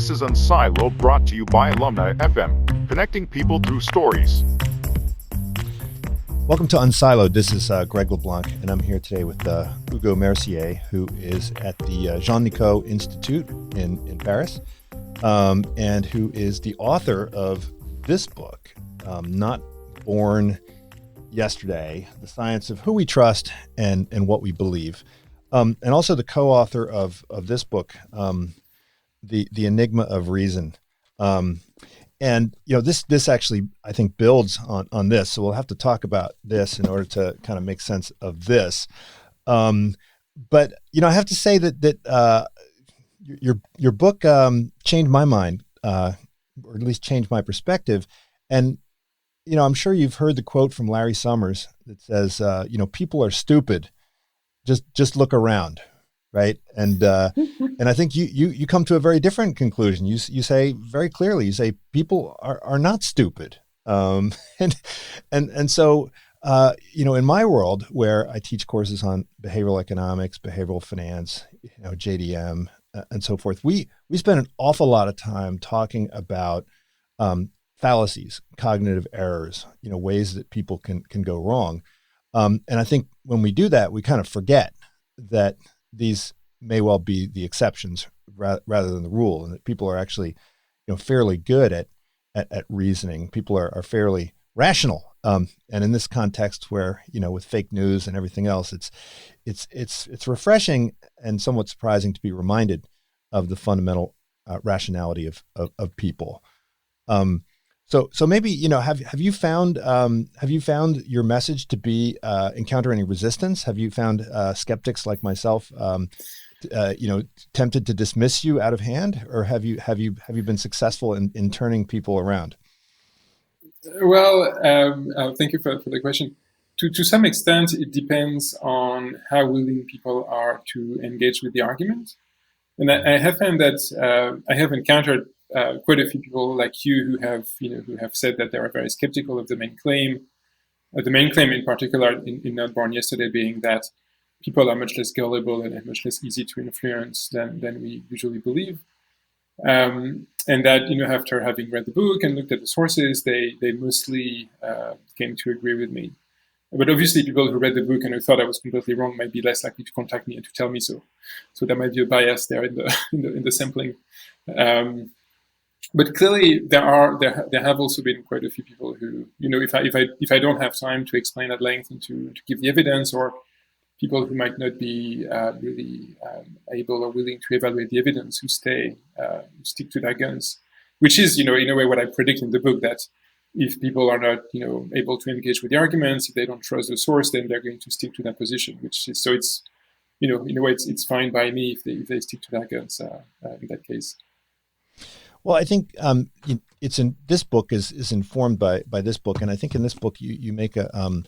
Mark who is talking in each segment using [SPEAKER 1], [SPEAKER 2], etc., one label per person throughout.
[SPEAKER 1] This is Unsiloed, brought to you by Alumni FM, connecting people through stories.
[SPEAKER 2] Welcome to Unsiloed. This is Greg LaBlanc, and I'm here today with Hugo Mercier, who is at the Jean Nicot Institute in Paris, and who is the author of this book, Not Born Yesterday, The Science of Who We Trust and What We Believe, and also the co-author of this book, The Enigma of Reason. And this actually, I think, builds on this. So we'll have to talk about this in order to kind of make sense of this. But I have to say that your book changed my mind, or at least changed my perspective. And I'm sure you've heard the quote from Larry Summers that says, people are stupid. Just look around. Right. And I think you come to a very different conclusion. You say very clearly, you say people are not stupid. And so, in my world where I teach courses on behavioral economics, behavioral finance, JDM, and so forth, we spend an awful lot of time talking about fallacies, cognitive errors, ways that people can go wrong. And I think when we do that, we kind of forget that these may well be the exceptions rather than the rule, and that people are actually, fairly good at reasoning. People are fairly rational, and in this context, where with fake news and everything else, it's refreshing and somewhat surprising to be reminded of the fundamental rationality of people. So maybe have you found your message to be encounter any resistance? Have you found skeptics like myself, tempted to dismiss you out of hand, or have you been successful in turning people around?
[SPEAKER 3] Well, thank you for the question. To some extent, it depends on how willing people are to engage with the argument. And I have found that I have encountered quite a few people like you who have said that they are very skeptical of the main claim. The main claim in particular in Not Born Yesterday being that people are much less gullible and much less easy to influence than we usually believe. And that, after having read the book and looked at the sources, they mostly came to agree with me. But obviously, people who read the book and who thought I was completely wrong might be less likely to contact me and to tell me so. So there might be a bias there in the sampling. But clearly, there have also been quite a few people who, if I don't have time to explain at length and to give the evidence, or people who might not be really able or willing to evaluate the evidence, who stick to their guns, which is, in a way, what I predict in the book, that if people are not, able to engage with the arguments, if they don't trust the source, then they're going to stick to their position. So it's, in a way, it's fine by me if they stick to their guns in that case.
[SPEAKER 2] Well, I think it's in this book is informed by this book, and I think in this book you make a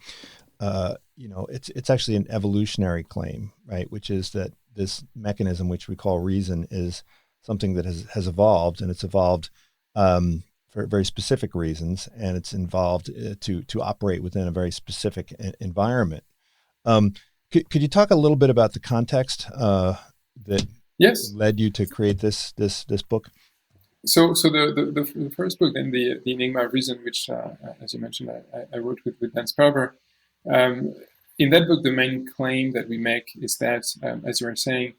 [SPEAKER 2] it's actually an evolutionary claim, right? Which is that this mechanism, which we call reason, is something that has evolved, and it's evolved for very specific reasons, and it's involved to operate within a very specific environment. Could you talk a little bit about the context that led you to create this book?
[SPEAKER 3] So the first book, then the Enigma of Reason, which, as you mentioned, I wrote with Dan Sperber. In that book, the main claim that we make is that, as you were saying,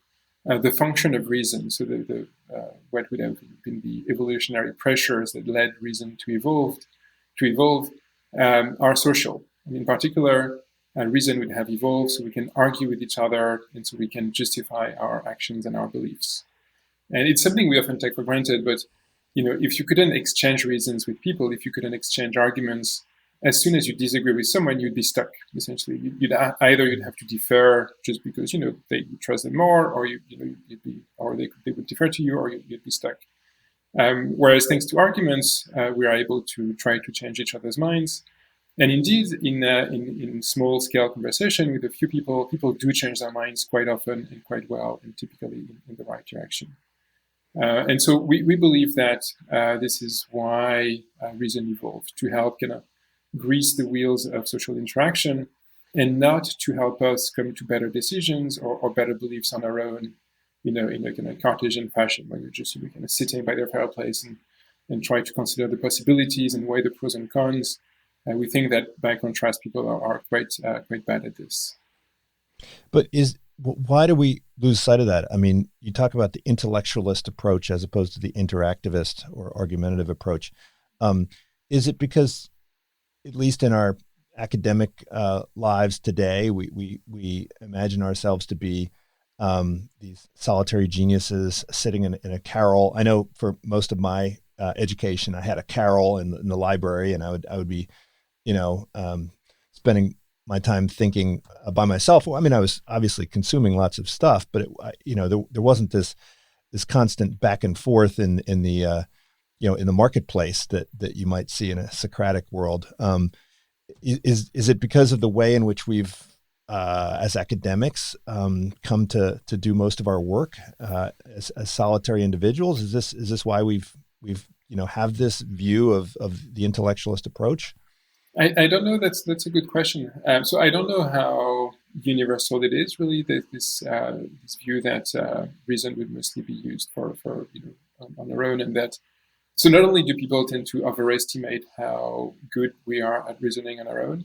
[SPEAKER 3] the function of reason, so the what would have been the evolutionary pressures that led reason to evolve, are social. And in particular, reason would have evolved so we can argue with each other, and so we can justify our actions and our beliefs. And it's something we often take for granted, but if you couldn't exchange reasons with people, if you couldn't exchange arguments, as soon as you disagree with someone, you'd be stuck. Essentially, you'd have to defer just because you trust them more, or they would defer to you, or you'd be stuck. Whereas thanks to arguments, we are able to try to change each other's minds. And indeed, in small scale conversation with a few people do change their minds quite often and quite well, and typically in the right direction. And so we believe that this is why reason evolved, to help kind of grease the wheels of social interaction, and not to help us come to better decisions or better beliefs on our own in a kind of Cartesian fashion, where you're just kind of sitting by the fireplace and try to consider the possibilities and weigh the pros and cons. We think that, by contrast, people are quite bad at this.
[SPEAKER 2] But why do we lose sight of that? I mean, you talk about the intellectualist approach as opposed to the interactivist or argumentative approach. Is it because, at least in our academic lives today, we imagine ourselves to be these solitary geniuses sitting in a carrel? I know for most of my education, I had a carrel in the library, and I would be, spending my time thinking by myself. Well, I mean, I was obviously consuming lots of stuff, but there wasn't this constant back and forth in the in the marketplace that you might see in a Socratic world. Is it because of the way in which we've as academics come to do most of our work as solitary individuals? Is this why we've have this view of the intellectualist approach?
[SPEAKER 3] I don't know. That's a good question. So I don't know how universal it is. Really, this view that reason would mostly be used for on their own, and that. So not only do people tend to overestimate how good we are at reasoning on our own,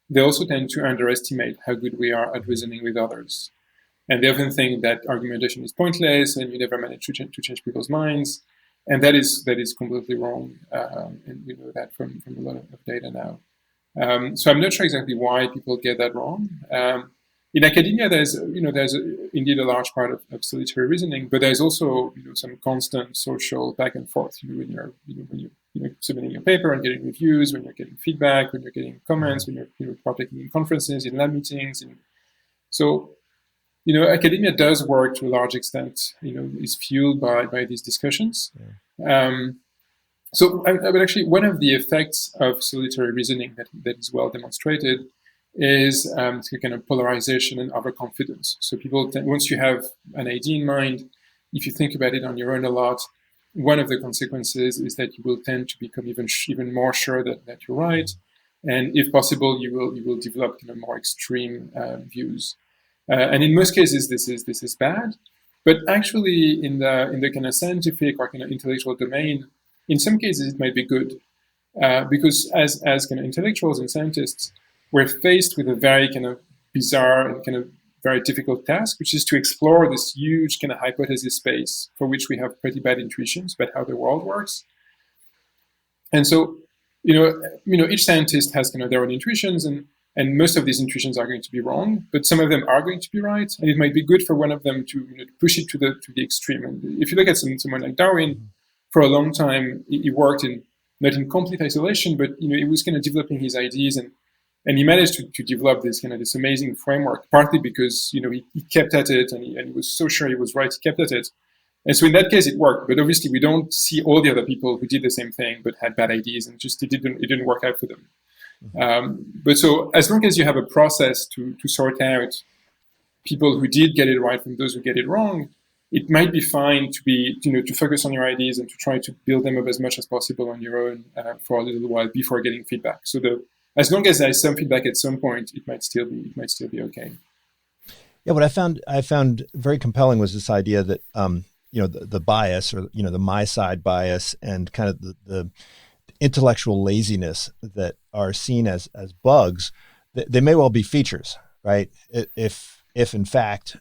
[SPEAKER 3] they also tend to underestimate how good we are at reasoning with others. And they often think that argumentation is pointless and you never manage to change people's minds. And that is completely wrong. And we know that from a lot of data now. So I'm not sure exactly why people get that wrong. In academia, there's indeed a large part of solitary reasoning, but there's also some constant social back and forth. When you're submitting your paper and getting reviews, when you're getting feedback, when you're getting comments, when you're partaking in conferences, in lab meetings, so academia does work to a large extent. Is fueled by these discussions. Yeah. But actually, one of the effects of solitary reasoning that is well demonstrated is kind of polarization and overconfidence. So people, once you have an idea in mind, if you think about it on your own a lot, one of the consequences is that you will tend to become even more sure that you're right, and if possible, you will develop kind of more extreme views. And in most cases, this is bad. But actually, in the kind of scientific or kind of intellectual domain, in some cases it might be good, because as kind of intellectuals and scientists, we're faced with a very kind of bizarre and kind of very difficult task, which is to explore this huge kind of hypothesis space for which we have pretty bad intuitions about how the world works. And so, each scientist has kind of their own intuitions, and most of these intuitions are going to be wrong, but some of them are going to be right, and it might be good for one of them to push it to the extreme. And if you look at someone like Darwin, for a long time he worked not in complete isolation, but he was kind of developing his ideas, and he managed to develop this amazing framework, partly because he kept at it, and he was so sure he was right, he kept at it. And so in that case it worked, but obviously we don't see all the other people who did the same thing but had bad ideas and just it didn't work out for them. But so as long as you have a process to sort out people who did get it right from those who get it wrong, it might be fine to focus on your ideas and to try to build them up as much as possible on your own for a little while before getting feedback. So as long as there's some feedback at some point, it might still be okay.
[SPEAKER 2] Yeah, what I found very compelling was this idea that the bias, or the my side bias, and kind of the intellectual laziness that are seen as bugs. They may well be features, right? If in fact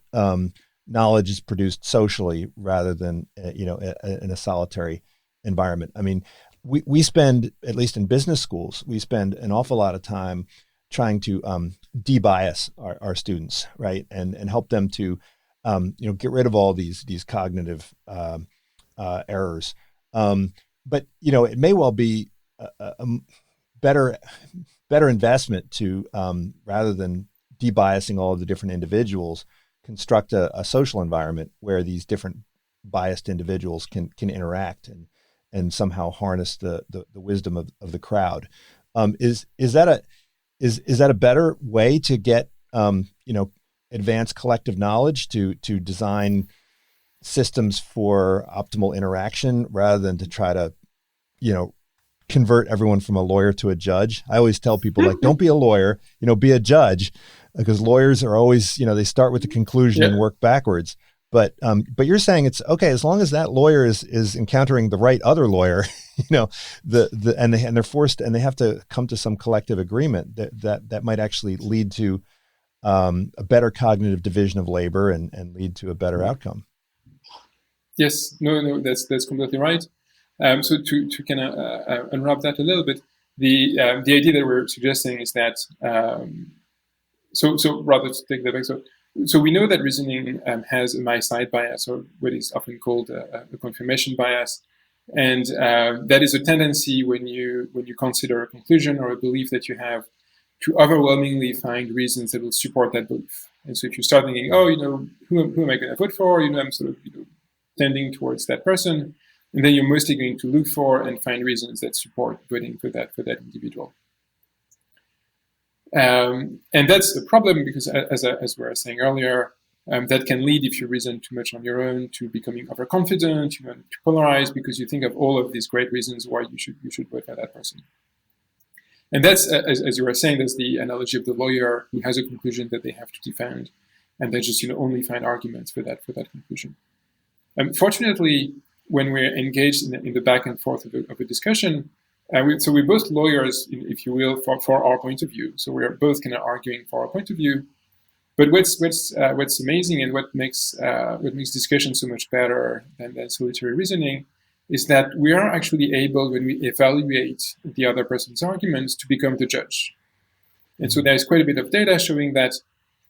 [SPEAKER 2] knowledge is produced socially rather than in a solitary environment. I mean, we spend, at least in business schools, we spend an awful lot of time trying to de-bias our students, right, and help them to get rid of all these cognitive errors. But it may well be a better investment to rather than de-biasing all of the different individuals, construct a social environment where these different biased individuals can interact and somehow harness the wisdom of the crowd. Is that a better way to get advanced collective knowledge, to design systems for optimal interaction rather than to try to convert everyone from a lawyer to a judge? I always tell people, don't be a lawyer, be a judge, because lawyers are always, they start with the conclusion and work backwards. But you're saying it's okay as long as that lawyer is encountering the right other lawyer, and they're forced and they have to come to some collective agreement that might actually lead to a better cognitive division of labor and lead to a better outcome.
[SPEAKER 3] Yes, no, that's completely right. So to kind of unwrap that a little bit, the idea that we're suggesting is that so rather to take that back. So we know that reasoning has a my-side bias, or what is often called a confirmation bias, and that is a tendency when you consider a conclusion or a belief that you have to overwhelmingly find reasons that will support that belief. And so if you start thinking, oh, who am I going to vote for? I'm sort of tending towards that person, and then you're mostly going to look for and find reasons that support voting for that individual. And that's a problem because, as we were saying earlier, that can lead, if you reason too much on your own, to becoming overconfident, to polarize, because you think of all of these great reasons why you should vote for that person. And that's, as you were saying, that's the analogy of the lawyer who has a conclusion that they have to defend, and they just only find arguments for that conclusion. Fortunately, when we're engaged in the back and forth of a discussion, so we're both lawyers, if you will, for our point of view. So we're both kind of arguing for our point of view. But what's amazing and what makes discussion so much better than solitary reasoning is that we are actually able, when we evaluate the other person's arguments, to become the judge. And so there's quite a bit of data showing that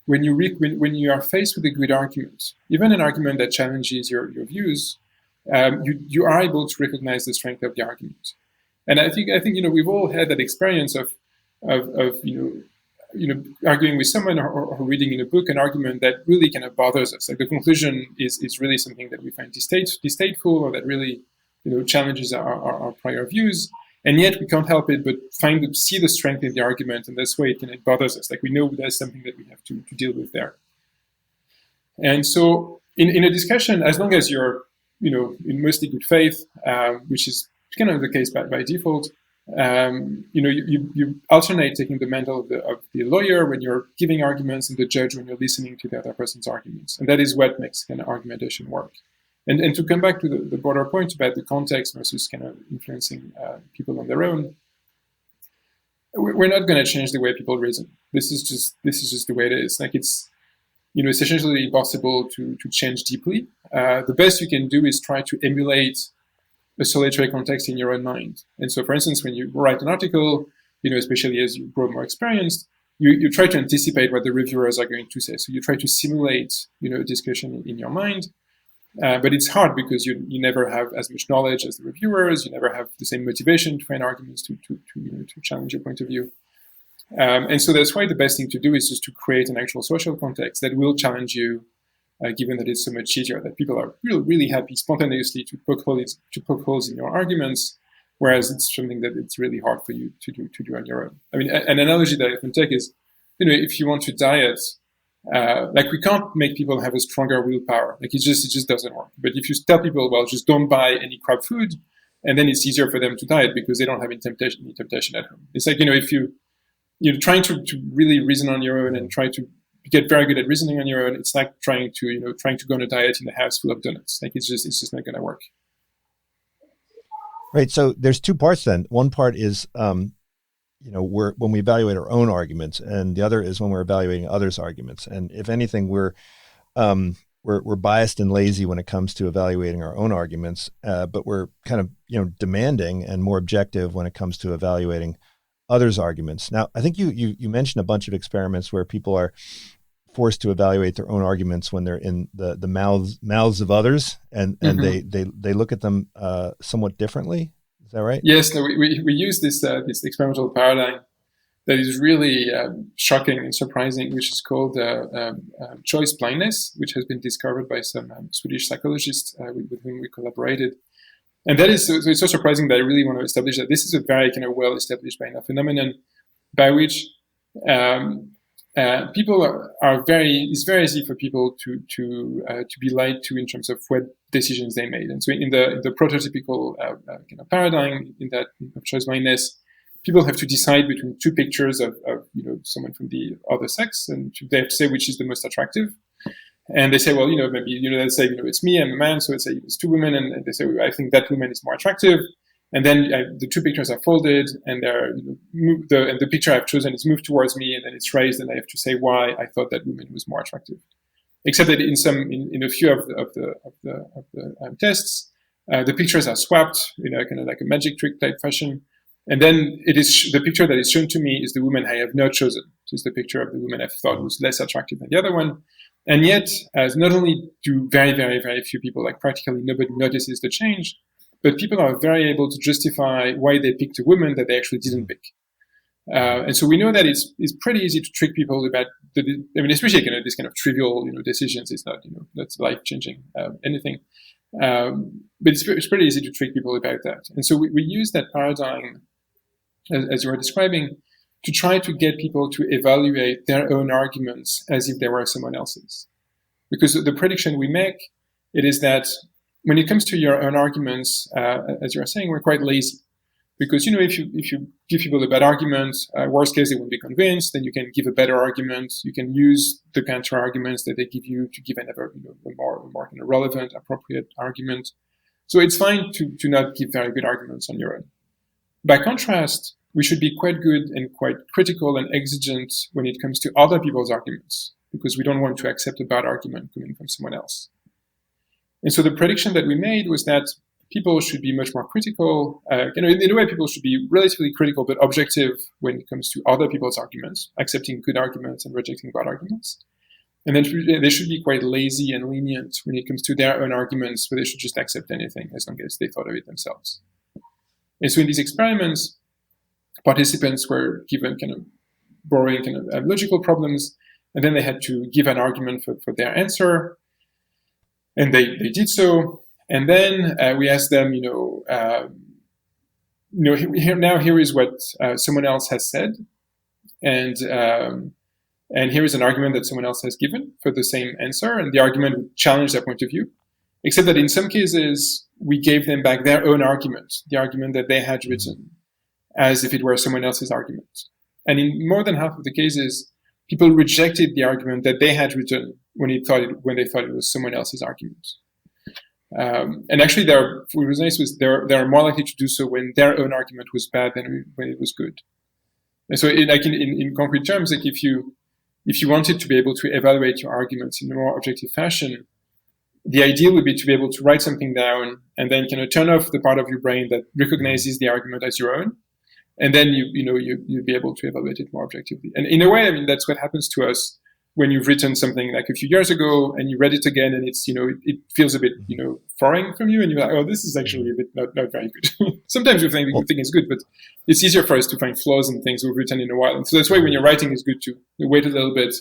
[SPEAKER 3] when you are faced with a good argument, even an argument that challenges your views, you are able to recognize the strength of the argument. And I think we've all had that experience of arguing with someone or reading in a book an argument that really kind of bothers us. Like the conclusion is really something that we find distasteful, or that really challenges our prior views, and yet we can't help it but see the strength in the argument, and that's why it bothers us. Like we know there's something that we have to deal with there. And so in a discussion, as long as you're in mostly good faith, which is kind of the case by default, you alternate taking the mantle of the lawyer when you're giving arguments, and the judge when you're listening to the other person's arguments, and that is what makes kind of argumentation work. And to come back to the broader point about the context versus kind of influencing people on their own, we're not going to change the way people reason. This is just the way it is. Like it's essentially impossible to change deeply. The best you can do is try to emulate a solitary context in your own mind. And so, for instance, when you write an article, especially as you grow more experienced, you try to anticipate what the reviewers are going to say. So you try to simulate, a discussion in your mind. But it's hard because you never have as much knowledge as the reviewers. You never have the same motivation to find arguments to challenge your point of view. And so that's why the best thing to do is just to create an actual social context that will challenge you, given that it's so much easier, that people are really, really happy spontaneously to poke holes in your arguments, whereas it's something that it's really hard for you to do on your own. I mean, an analogy that I can take is, if you want to diet, like we can't make people have a stronger willpower. Like it just doesn't work. But if you tell people, well, just don't buy any crap food, and then it's easier for them to diet because they don't have any temptation at home. It's like, if you're trying to really reason on your own and try to get very good at reasoning on your own, it's like trying to go on a diet in a house full of donuts. Like it's just not going to work.
[SPEAKER 2] Right. So there's two parts then. One part is, when we evaluate our own arguments, and the other is when we're evaluating others' arguments. And if anything, we're biased and lazy when it comes to evaluating our own arguments, but we're kind of demanding and more objective when it comes to evaluating others' arguments. Now, I think you mentioned a bunch of experiments where people are forced to evaluate their own arguments when they're in the mouths of others, and they look at them somewhat differently. Is that right?
[SPEAKER 3] Yes. No, we use this experimental paradigm that is really shocking and surprising, which is called choice blindness, which has been discovered by some Swedish psychologists with whom we collaborated. And that is so it's so surprising that I really want to establish that this is a very kind of well established phenomenon by which people it's very easy for people to be lied to in terms of what decisions they made. And so in the prototypical kind of paradigm in that choice blindness, people have to decide between two pictures of someone from the other sex, and they have to say which is the most attractive. And they say, well, maybe, let's say, it's me, I'm a man, so let's say it's two women, and they say, I think that woman is more attractive. And then the two pictures are folded, and the picture I've chosen is moved towards me, and then it's raised, and I have to say why I thought that woman was more attractive. Except that in a few of the tests, the pictures are swapped, kind of like a magic trick type fashion. And then it is the picture that is shown to me is the woman I have not chosen. So it's the picture of the woman I thought was less attractive than the other one. And yet, as not only do very, very, very few people, like practically nobody notices the change, but people are very able to justify why they picked a woman that they actually didn't pick. And so we know that it's pretty easy to trick people about especially these kind of trivial, decisions. It's not, that's life-changing anything. But it's pretty easy to trick people about that. And so we use that paradigm, as you were describing, to try to get people to evaluate their own arguments as if they were someone else's. Because the prediction we make, it is that when it comes to your own arguments, as you were saying, we're quite lazy. Because, if you give people a bad argument, worst case, they won't be convinced, then you can give a better argument. You can use the counter arguments that they give you to give another, a more kind of relevant, appropriate argument. So it's fine to not give very good arguments on your own. By contrast, we should be quite good and quite critical and exigent when it comes to other people's arguments, because we don't want to accept a bad argument coming from someone else. And so the prediction that we made was that people should be much more critical. In a way, people should be relatively critical but objective when it comes to other people's arguments, accepting good arguments and rejecting bad arguments. And then they should be quite lazy and lenient when it comes to their own arguments, where they should just accept anything as long as they thought of it themselves. And so in these experiments, participants were given kind of boring kind of logical problems, and then they had to give an argument for their answer. And they did so. And then we asked them, here is what someone else has said, and here is an argument that someone else has given for the same answer, and the argument would challenge their point of view, except that in some cases we gave them back their own argument, the argument that they had written, as if it were someone else's argument. And in more than half of the cases, people rejected the argument that they had written when they thought it was someone else's argument. And actually, what was nice was they're more likely to do so when their own argument was bad than when it was good. And so, in concrete terms, like if you wanted to be able to evaluate your arguments in a more objective fashion, the ideal would be to be able to write something down and then kind of turn off the part of your brain that recognizes the argument as your own, and then you'd be able to evaluate it more objectively. And in a way, that's what happens to us when you've written something like a few years ago and you read it again, and it's it feels a bit foreign from you, and you're like, oh, this is actually a bit not very good. Sometimes we think it's good, but it's easier for us to find flaws in things we've written in a while. And so that's why when you're writing, it's good to wait a little bit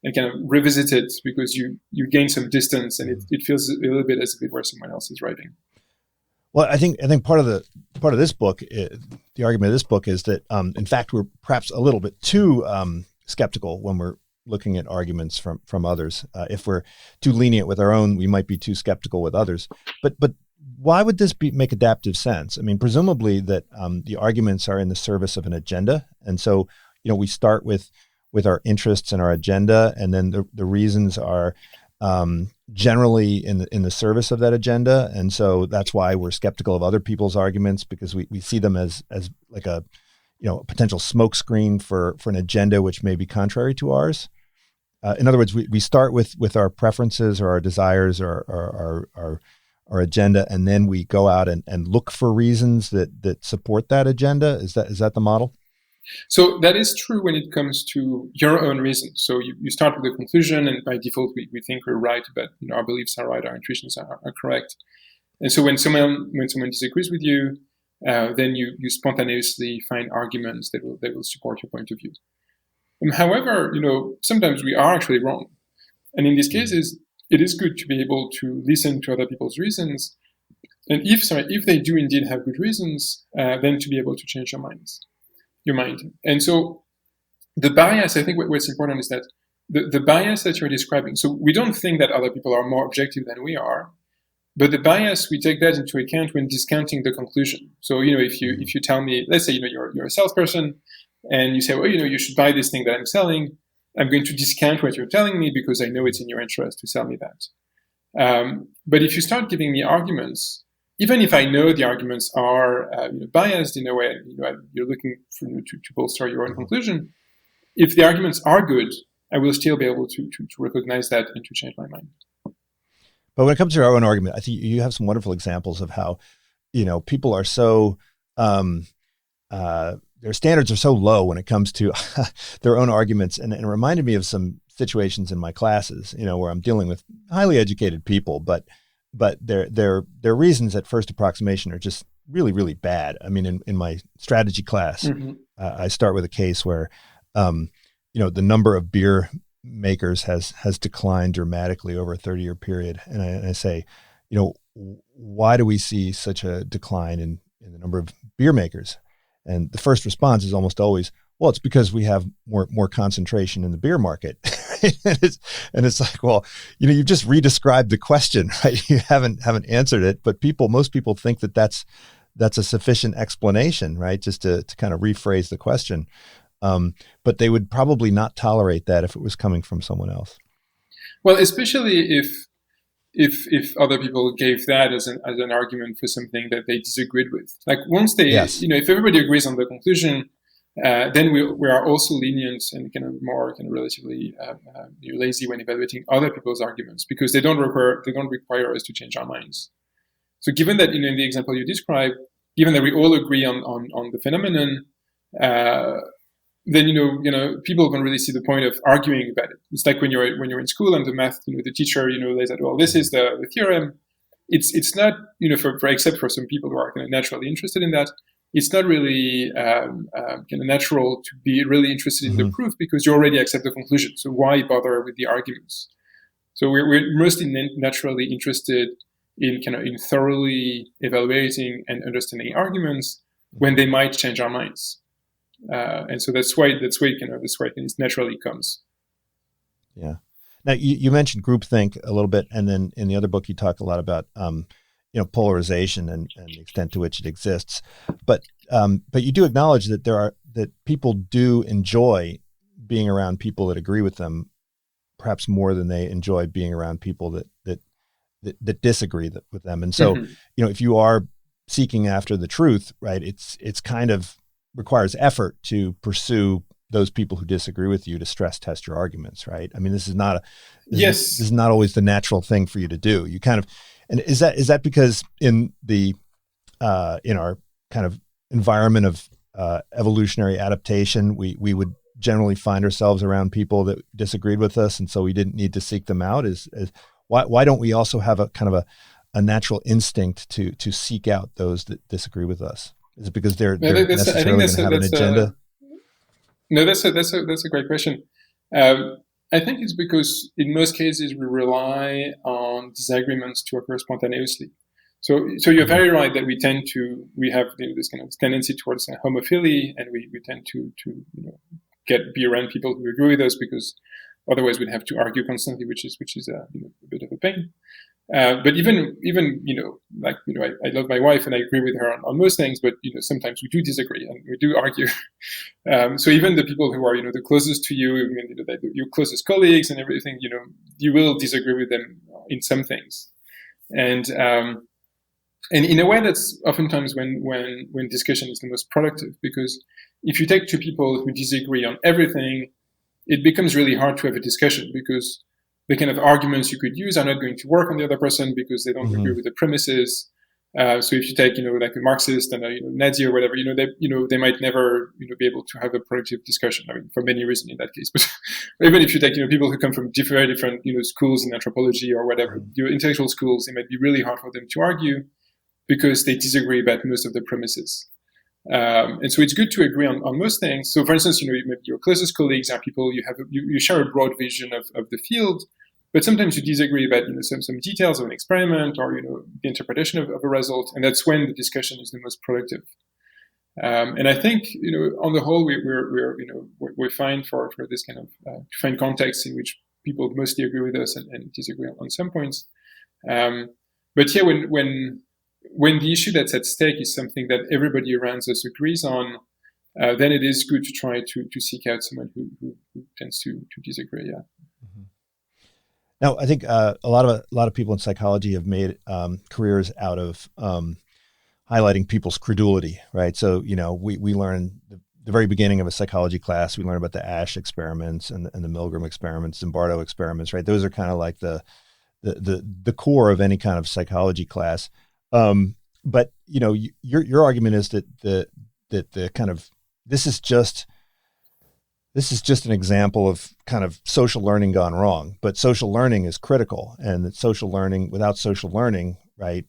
[SPEAKER 3] and kind of revisit it, because you gain some distance, and it feels a little bit as if it were someone else's writing.
[SPEAKER 2] Well, I think part of this book, the argument of this book is that in fact we're perhaps a little bit too skeptical when we're looking at arguments from others. If we're too lenient with our own, we might be too skeptical with others. But why would this make adaptive sense? I mean, presumably that the arguments are in the service of an agenda, and so we start with our interests and our agenda, and then the reasons are generally in the service of that agenda, and so that's why we're skeptical of other people's arguments, because we see them as like a potential smokescreen for an agenda which may be contrary to ours. In other words, we start with our preferences or our desires or our agenda, and then we go out and look for reasons that support that agenda. Is that the model?
[SPEAKER 3] So that is true when it comes to your own reasons. So you start with a conclusion, and by default, we think we're right, but our beliefs are right, our intuitions are correct. And so when someone disagrees with you, then you spontaneously find arguments that will support your point of view. However, sometimes we are actually wrong. And in these cases, it is good to be able to listen to other people's reasons. And if they do indeed have good reasons, then to be able to change your mind. And so the bias, I think what's important is that the bias that you're describing, so we don't think that other people are more objective than we are, but the bias, we take that into account when discounting the conclusion. So, if you tell me, let's say, you're a salesperson, and you say, well, you should buy this thing that I'm selling, I'm going to discount what you're telling me because I know it's in your interest to sell me that. But if you start giving me arguments, even if I know the arguments are biased in a way, you're looking to bolster your own conclusion, if the arguments are good, I will still be able to recognize that and to change my mind.
[SPEAKER 2] But when it comes to our own argument, I think you have some wonderful examples of how, people are so, their standards are so low when it comes to their own arguments. And it reminded me of some situations in my classes, where I'm dealing with highly educated people, but their reasons at first approximation are just really, really bad. I mean, in my strategy class, I start with a case where, the number of beer makers has declined dramatically over a 30-year period. And I say, why do we see such a decline in the number of beer makers? And the first response is almost always, well, it's because we have more concentration in the beer market. and it's like, well, you've just redescribed the question, right? You haven't answered it, but most people think that that's a sufficient explanation, right? Just to kind of rephrase the question. But they would probably not tolerate that if it was coming from someone else.
[SPEAKER 3] Well, especially if other people gave that as an argument for something that they disagreed with. Like once they,
[SPEAKER 2] yes.
[SPEAKER 3] If everybody agrees on the conclusion, then we are also lenient and kind of more relatively lazy when evaluating other people's arguments because they don't require us to change our minds. So given that in the example you described, given that we all agree on the phenomenon, then people don't really see the point of arguing about it. It's like when you're in school and the math, the teacher lays out, well, this is the theorem. It's not for except for some people who are kind of naturally interested in that. It's not really kind of natural to be really interested in the proof because you already accept the conclusion. So why bother with the arguments? So we're mostly naturally interested in in thoroughly evaluating and understanding arguments when they might change our minds. And so that's why it naturally comes.
[SPEAKER 2] Yeah. Now you mentioned groupthink a little bit, and then in the other book you talk a lot about polarization and the extent to which it exists. But you do acknowledge that that people do enjoy being around people that agree with them, perhaps more than they enjoy being around people that disagree with them. And so if you are seeking after the truth, right, it's kind of requires effort to pursue those people who disagree with you to stress test your arguments, right? I mean, this is not always the natural thing for you to do. You kind of, and is that because in our kind of environment of evolutionary adaptation, we would generally find ourselves around people that disagreed with us, and so we didn't need to seek them out? Why don't we also have a kind of a natural instinct to seek out those that disagree with us? Is it because they're necessarily going to have an agenda?
[SPEAKER 3] No, that's a great question. I think it's because in most cases we rely on disagreements to occur spontaneously. So you're very right that we have this kind of tendency towards homophily, and we tend to be around people who agree with us because otherwise we'd have to argue constantly, which is a bit of a pain. But even I love my wife and I agree with her on most things, but sometimes we do disagree and we do argue. So even the people who are the closest to you, your closest colleagues and everything, you will disagree with them in some things, and in a way that's oftentimes when discussion is the most productive, because if you take two people who disagree on everything, it becomes really hard to have a discussion because the kind of arguments you could use are not going to work on the other person because they don't agree with the premises. So if you take, like a Marxist and a Nazi or whatever, they might never, be able to have a productive discussion. I mean, for many reasons in that case. But even if you take, people who come from very different, schools in anthropology or whatever, intellectual schools, it might be really hard for them to argue because they disagree about most of the premises. And so it's good to agree on most things. So for instance, maybe your closest colleagues are people you share a broad vision of the field, but sometimes you disagree about some details of an experiment or the interpretation of a result, and that's when the discussion is the most productive. And I think on the whole we're fine for this kind of to find contexts in which people mostly agree with us and disagree on some points. But yeah, when the issue that's at stake is something that everybody around us agrees on, then it is good to try to seek out someone who tends to disagree. Yeah.
[SPEAKER 2] Mm-hmm. Now, I think a lot of people in psychology have made careers out of highlighting people's credulity, right? So, we learn the very beginning of a psychology class, we learn about the Asch experiments and the Milgram experiments, Zimbardo experiments, right? Those are kind of like the core of any kind of psychology class. But your argument is that the kind of this is just an example of kind of social learning gone wrong. But social learning is critical, and that without social learning, right?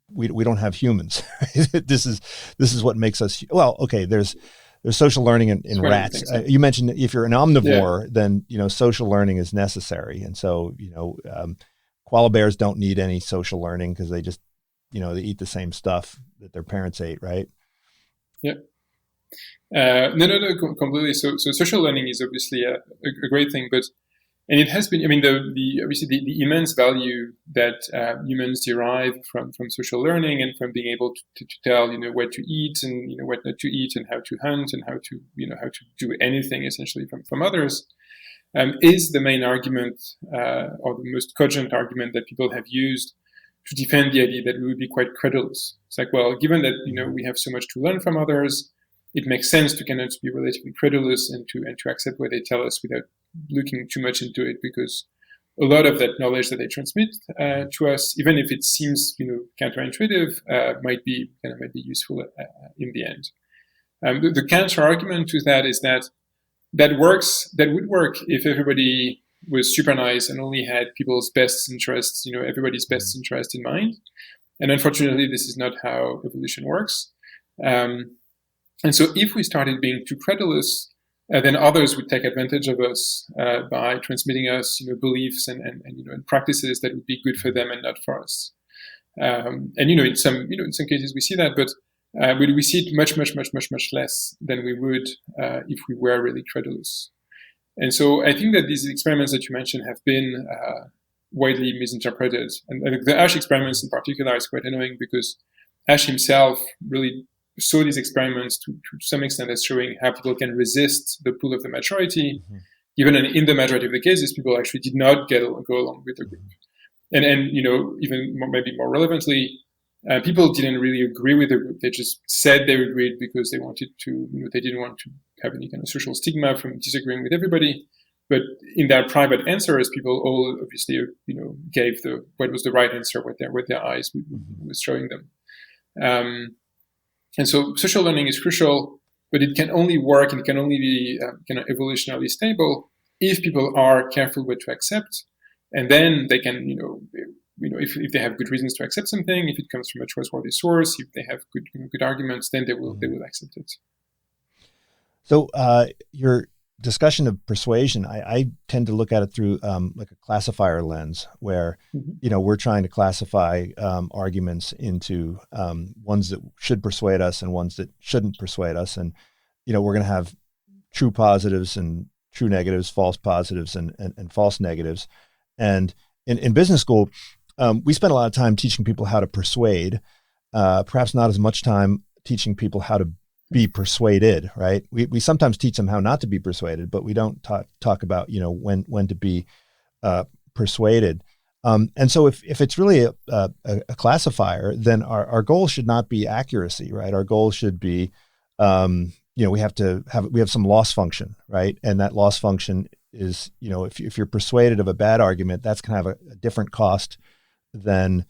[SPEAKER 2] We don't have humans. This is what makes us. Well, okay. There's social learning in rats. You mentioned that if you're an omnivore, then social learning is necessary, and so koala bears don't need any social learning because they just they eat the same stuff that their parents ate, right?
[SPEAKER 3] Yeah. No, completely. So social learning is obviously a great thing, and it has been. I mean, the immense value that humans derive from social learning and from being able to tell what to eat and what not to eat and how to hunt and how to do anything essentially from others is the main argument or the most cogent argument that people have used to defend the idea that we would be quite credulous. It's like, well, given that we have so much to learn from others, it makes sense to kind of be relatively credulous and to accept what they tell us without looking too much into it, because a lot of that knowledge that they transmit to us, even if it seems counterintuitive, might be useful in the end. The counter argument to that is that would work if everybody was super nice and only had people's best interests, everybody's best interest in mind. And unfortunately, this is not how evolution works. And so if we started being too credulous, then others would take advantage of us by transmitting us, beliefs and practices that would be good for them and not for us. And in some cases we see that, but we see it much less than we would if we were really credulous. And so I think that these experiments that you mentioned have been widely misinterpreted. And the Asch experiments in particular is quite annoying because Asch himself really saw these experiments to some extent as showing how people can resist the pull of the majority, even in the majority of the cases, people actually did not go along with the group. And even maybe more relevantly, people didn't really agree with the group. They just said they agreed because they wanted to, they didn't want to have any kind of social stigma from disagreeing with everybody. But in their private answers, people all obviously, gave what was the right answer, what their eyes was showing them. And so social learning is crucial, but it can only work and it can only be kind of evolutionarily stable if people are careful what to accept. And then they can, if they have good reasons to accept something, if it comes from a trustworthy source, if they have good arguments, then they will accept it.
[SPEAKER 2] So your discussion of persuasion, I tend to look at it through like a classifier lens where, we're trying to classify arguments into ones that should persuade us and ones that shouldn't persuade us. And, we're going to have true positives and true negatives, false positives and false negatives. And in business school, we spend a lot of time teaching people how to persuade, perhaps not as much time teaching people how to be persuaded, right? We sometimes teach them how not to be persuaded, but we don't talk about, when to be persuaded. And so if it's really a classifier, then our goal should not be accuracy, right? Our goal should be, we have some loss function, right? And that loss function is, if you're persuaded of a bad argument, that's going to have a different cost than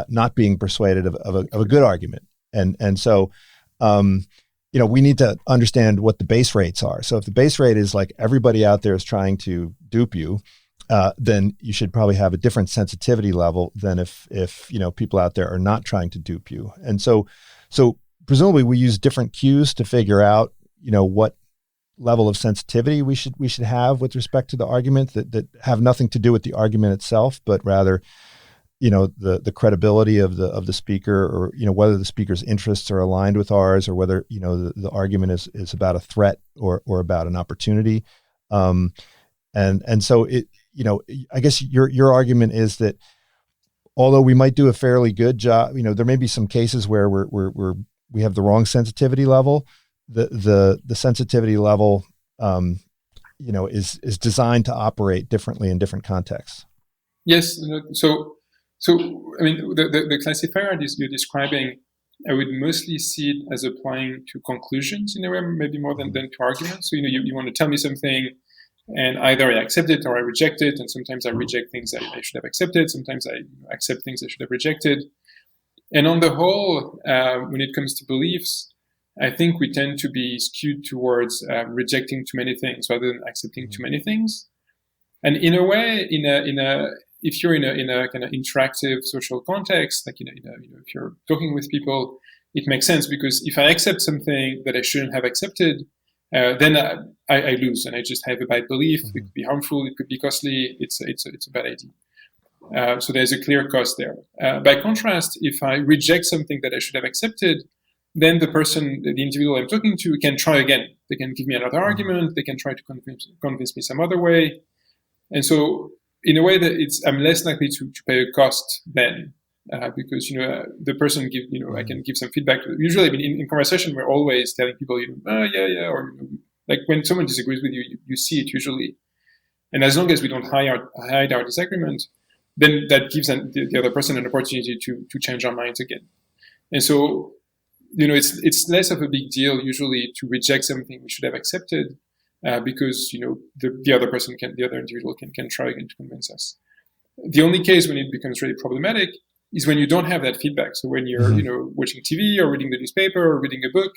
[SPEAKER 2] not being persuaded of a good argument. And so, we need to understand what the base rates are. So if the base rate is like everybody out there is trying to dupe you, then you should probably have a different sensitivity level than if people out there are not trying to dupe you. And so presumably we use different cues to figure out, what level of sensitivity we should have with respect to the argument that have nothing to do with the argument itself, but rather, the credibility of the speaker, or, whether the speaker's interests are aligned with ours, or whether, the argument is about a threat or about an opportunity. And so it, I guess your argument is that although we might do a fairly good job, there may be some cases where we have the wrong sensitivity level, the sensitivity level, is designed to operate differently in different contexts.
[SPEAKER 3] Yes. So I mean, the classifier you're describing, I would mostly see it as applying to conclusions in a way, maybe more than to arguments. So you want to tell me something, and either I accept it or I reject it. And sometimes I reject things that I should have accepted. Sometimes I accept things I should have rejected. And on the whole, when it comes to beliefs, I think we tend to be skewed towards rejecting too many things rather than accepting too many things. And in a way, if you're in a kind of interactive social context, like if you're talking with people, it makes sense, because if I accept something that I shouldn't have accepted, then I lose, and I just have a bad belief. It could be harmful, it could be costly. It's a bad idea. So there's a clear cost there. By contrast, if I reject something that I should have accepted, then the individual I'm talking to, can try again. They can give me another argument. They can try to convince me some other way. And so, in a way, that I'm less likely to pay a cost then, because the person I can give some feedback. Usually, in conversation, we're always telling people, yeah, or like when someone disagrees with you, you see it usually. And as long as we don't hide our disagreement, then that gives the other person an opportunity to change our minds again. And so, it's less of a big deal usually to reject something we should have accepted, because the other individual can try again to convince us. The only case when it becomes really problematic is when you don't have that feedback. So when you're watching TV or reading the newspaper or reading a book,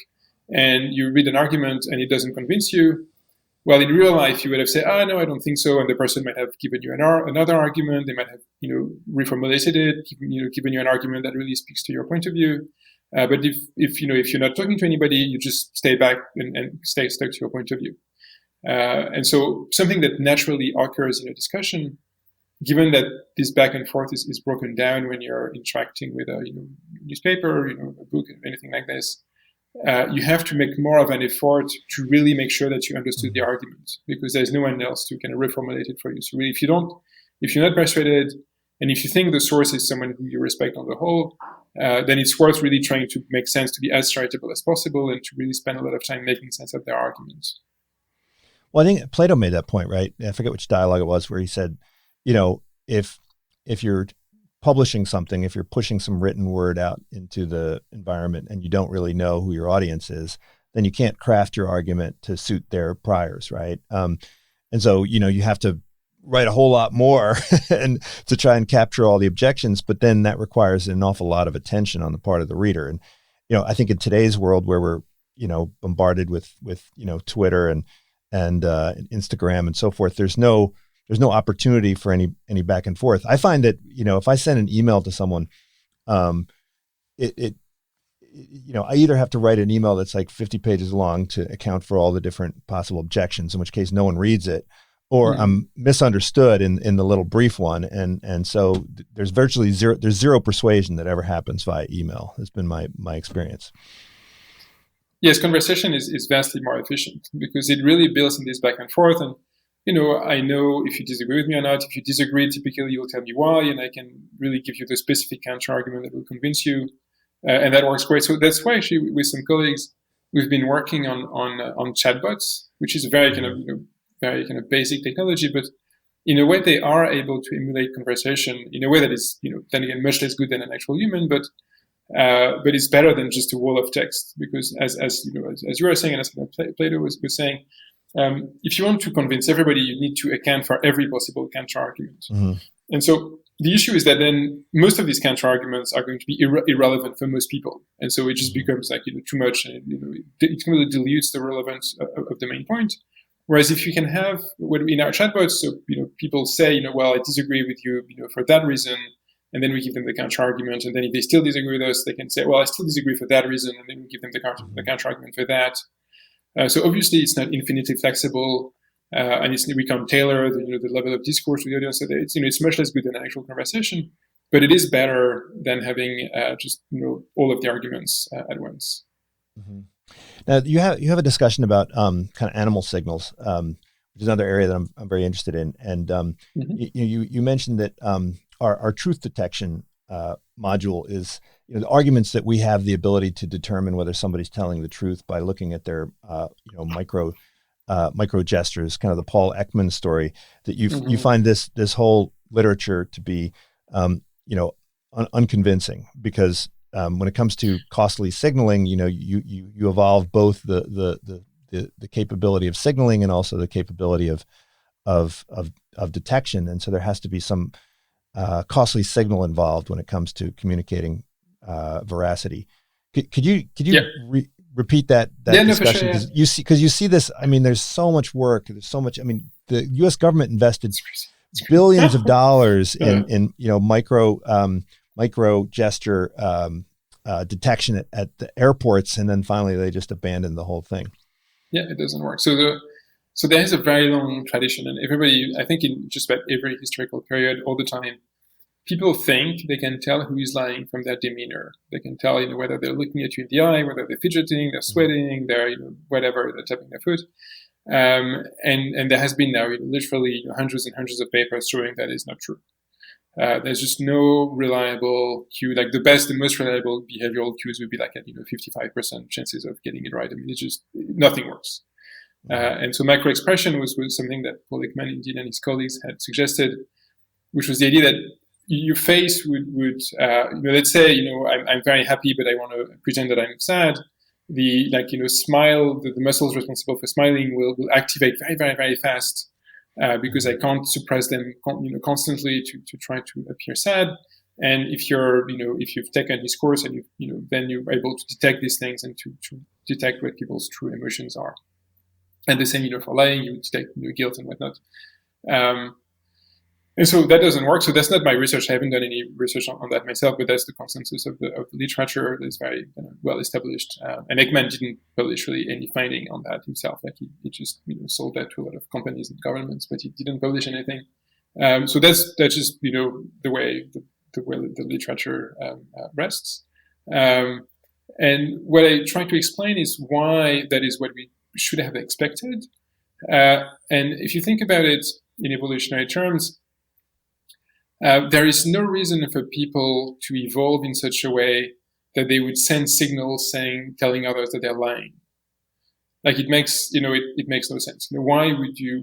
[SPEAKER 3] and you read an argument and it doesn't convince you, well, in real life you would have said, no, I don't think so, and the person might have given you another argument. They might have reformulated it, given you an argument that really speaks to your point of view. But if you're not talking to anybody, you just stay back and stay stuck to your point of view. And so something that naturally occurs in a discussion, given that this back and forth is broken down when you're interacting with a newspaper, a book, anything like this, you have to make more of an effort to really make sure that you understood the argument, because there's no one else to kind of reformulate it for you. So really, if you're not persuaded, and if you think the source is someone who you respect on the whole, then it's worth really trying to make sense, to be as charitable as possible, and to really spend a lot of time making sense of their arguments.
[SPEAKER 2] Well, I think Plato made that point, right? I forget which dialogue it was, where he said, if you're publishing something, if you're pushing some written word out into the environment and you don't really know who your audience is, then you can't craft your argument to suit their priors, right? And so, you have to write a whole lot more and to try and capture all the objections, but then that requires an awful lot of attention on the part of the reader. And, I think in today's world where we're, bombarded with Twitter and Instagram and so forth, there's no opportunity for any back and forth. I find that, if I send an email to someone, I either have to write an email that's like 50 pages long to account for all the different possible objections, in which case no one reads it, or I'm misunderstood in the little brief one. And so there's virtually zero persuasion that ever happens via email. That's been my experience.
[SPEAKER 3] Yes, conversation is vastly more efficient, because it really builds on this back and forth. And, I know if you disagree with me or not. If you disagree, typically you'll tell me why, and I can really give you the specific counter argument that will convince you. And that works great. So that's why actually with some colleagues, we've been working on chatbots, which is very kind of basic technology, but in a way they are able to emulate conversation in a way that is, then again, much less good than an actual human, but it's better than just a wall of text, because as you were saying, and as Plato was saying, if you want to convince everybody, you need to account for every possible counter argument. And so the issue is that then most of these counter arguments are going to be irrelevant for most people, and so it just becomes like too much, and it really dilutes the relevance of the main point. Whereas if you can have in our chatbots, so people say, well, I disagree with you, for that reason. And then we give them the counter argument. And then if they still disagree with us, they can say, well, I still disagree for that reason. And then we give them the counter argument for that. So obviously it's not infinitely flexible. And we can tailor the level of discourse to the audience. So that it's much less good than an actual conversation. But it is better than having just all of the arguments at once.
[SPEAKER 2] Mm-hmm. Now you have a discussion about kind of animal signals, which is another area that I'm very interested in. And you mentioned that our truth detection module is, the arguments that we have the ability to determine whether somebody's telling the truth by looking at their micro gestures, kind of the Paul Ekman story, that you find this whole literature to be unconvincing, because when it comes to costly signaling, you evolve both the capability of signaling and also the capability of detection, and so there has to be some costly signal involved when it comes to communicating veracity. Could you repeat that discussion?
[SPEAKER 3] No, for sure,
[SPEAKER 2] Because you see this. I mean, there's so much work. There's so much. I mean, the U.S. government invested billions of dollars in micro gesture detection at the airports, and then finally they just abandoned the whole thing.
[SPEAKER 3] Yeah, it doesn't work. So there is a very long tradition, and everybody, I think, in just about every historical period, all the time, people think they can tell who is lying from their demeanor. They can tell, whether they're looking at you in the eye, whether they're fidgeting, they're sweating, they're, whatever, they're tapping their foot. And there has been now literally hundreds and hundreds of papers showing that is not true. There's just no reliable cue. Like the most reliable behavioral cues would be like at 55% chances of getting it right. I mean, it's just nothing works. And so microexpression was something that Paul Ekman indeed and his colleagues had suggested, which was the idea that your face would let's say I'm very happy, but I want to pretend that I'm sad. Smile, the muscles responsible for smiling will activate very, very, very fast. Because I can't suppress them, constantly to try to appear sad. And if you've taken this course and then you're able to detect these things and to detect what people's true emotions are. And the same, for lying, you detect guilt and whatnot. And so that doesn't work. So that's not my research. I haven't done any research on that myself, but that's the consensus of the literature that's very well established. And Ekman didn't publish really any finding on that himself. Like he just sold that to a lot of companies and governments, but he didn't publish anything. So that's just the way the literature rests. And what I try to explain is why that is what we should have expected. And if you think about it in evolutionary terms, there is no reason for people to evolve in such a way that they would send signals telling others that they're lying. Like it makes no sense. Why would you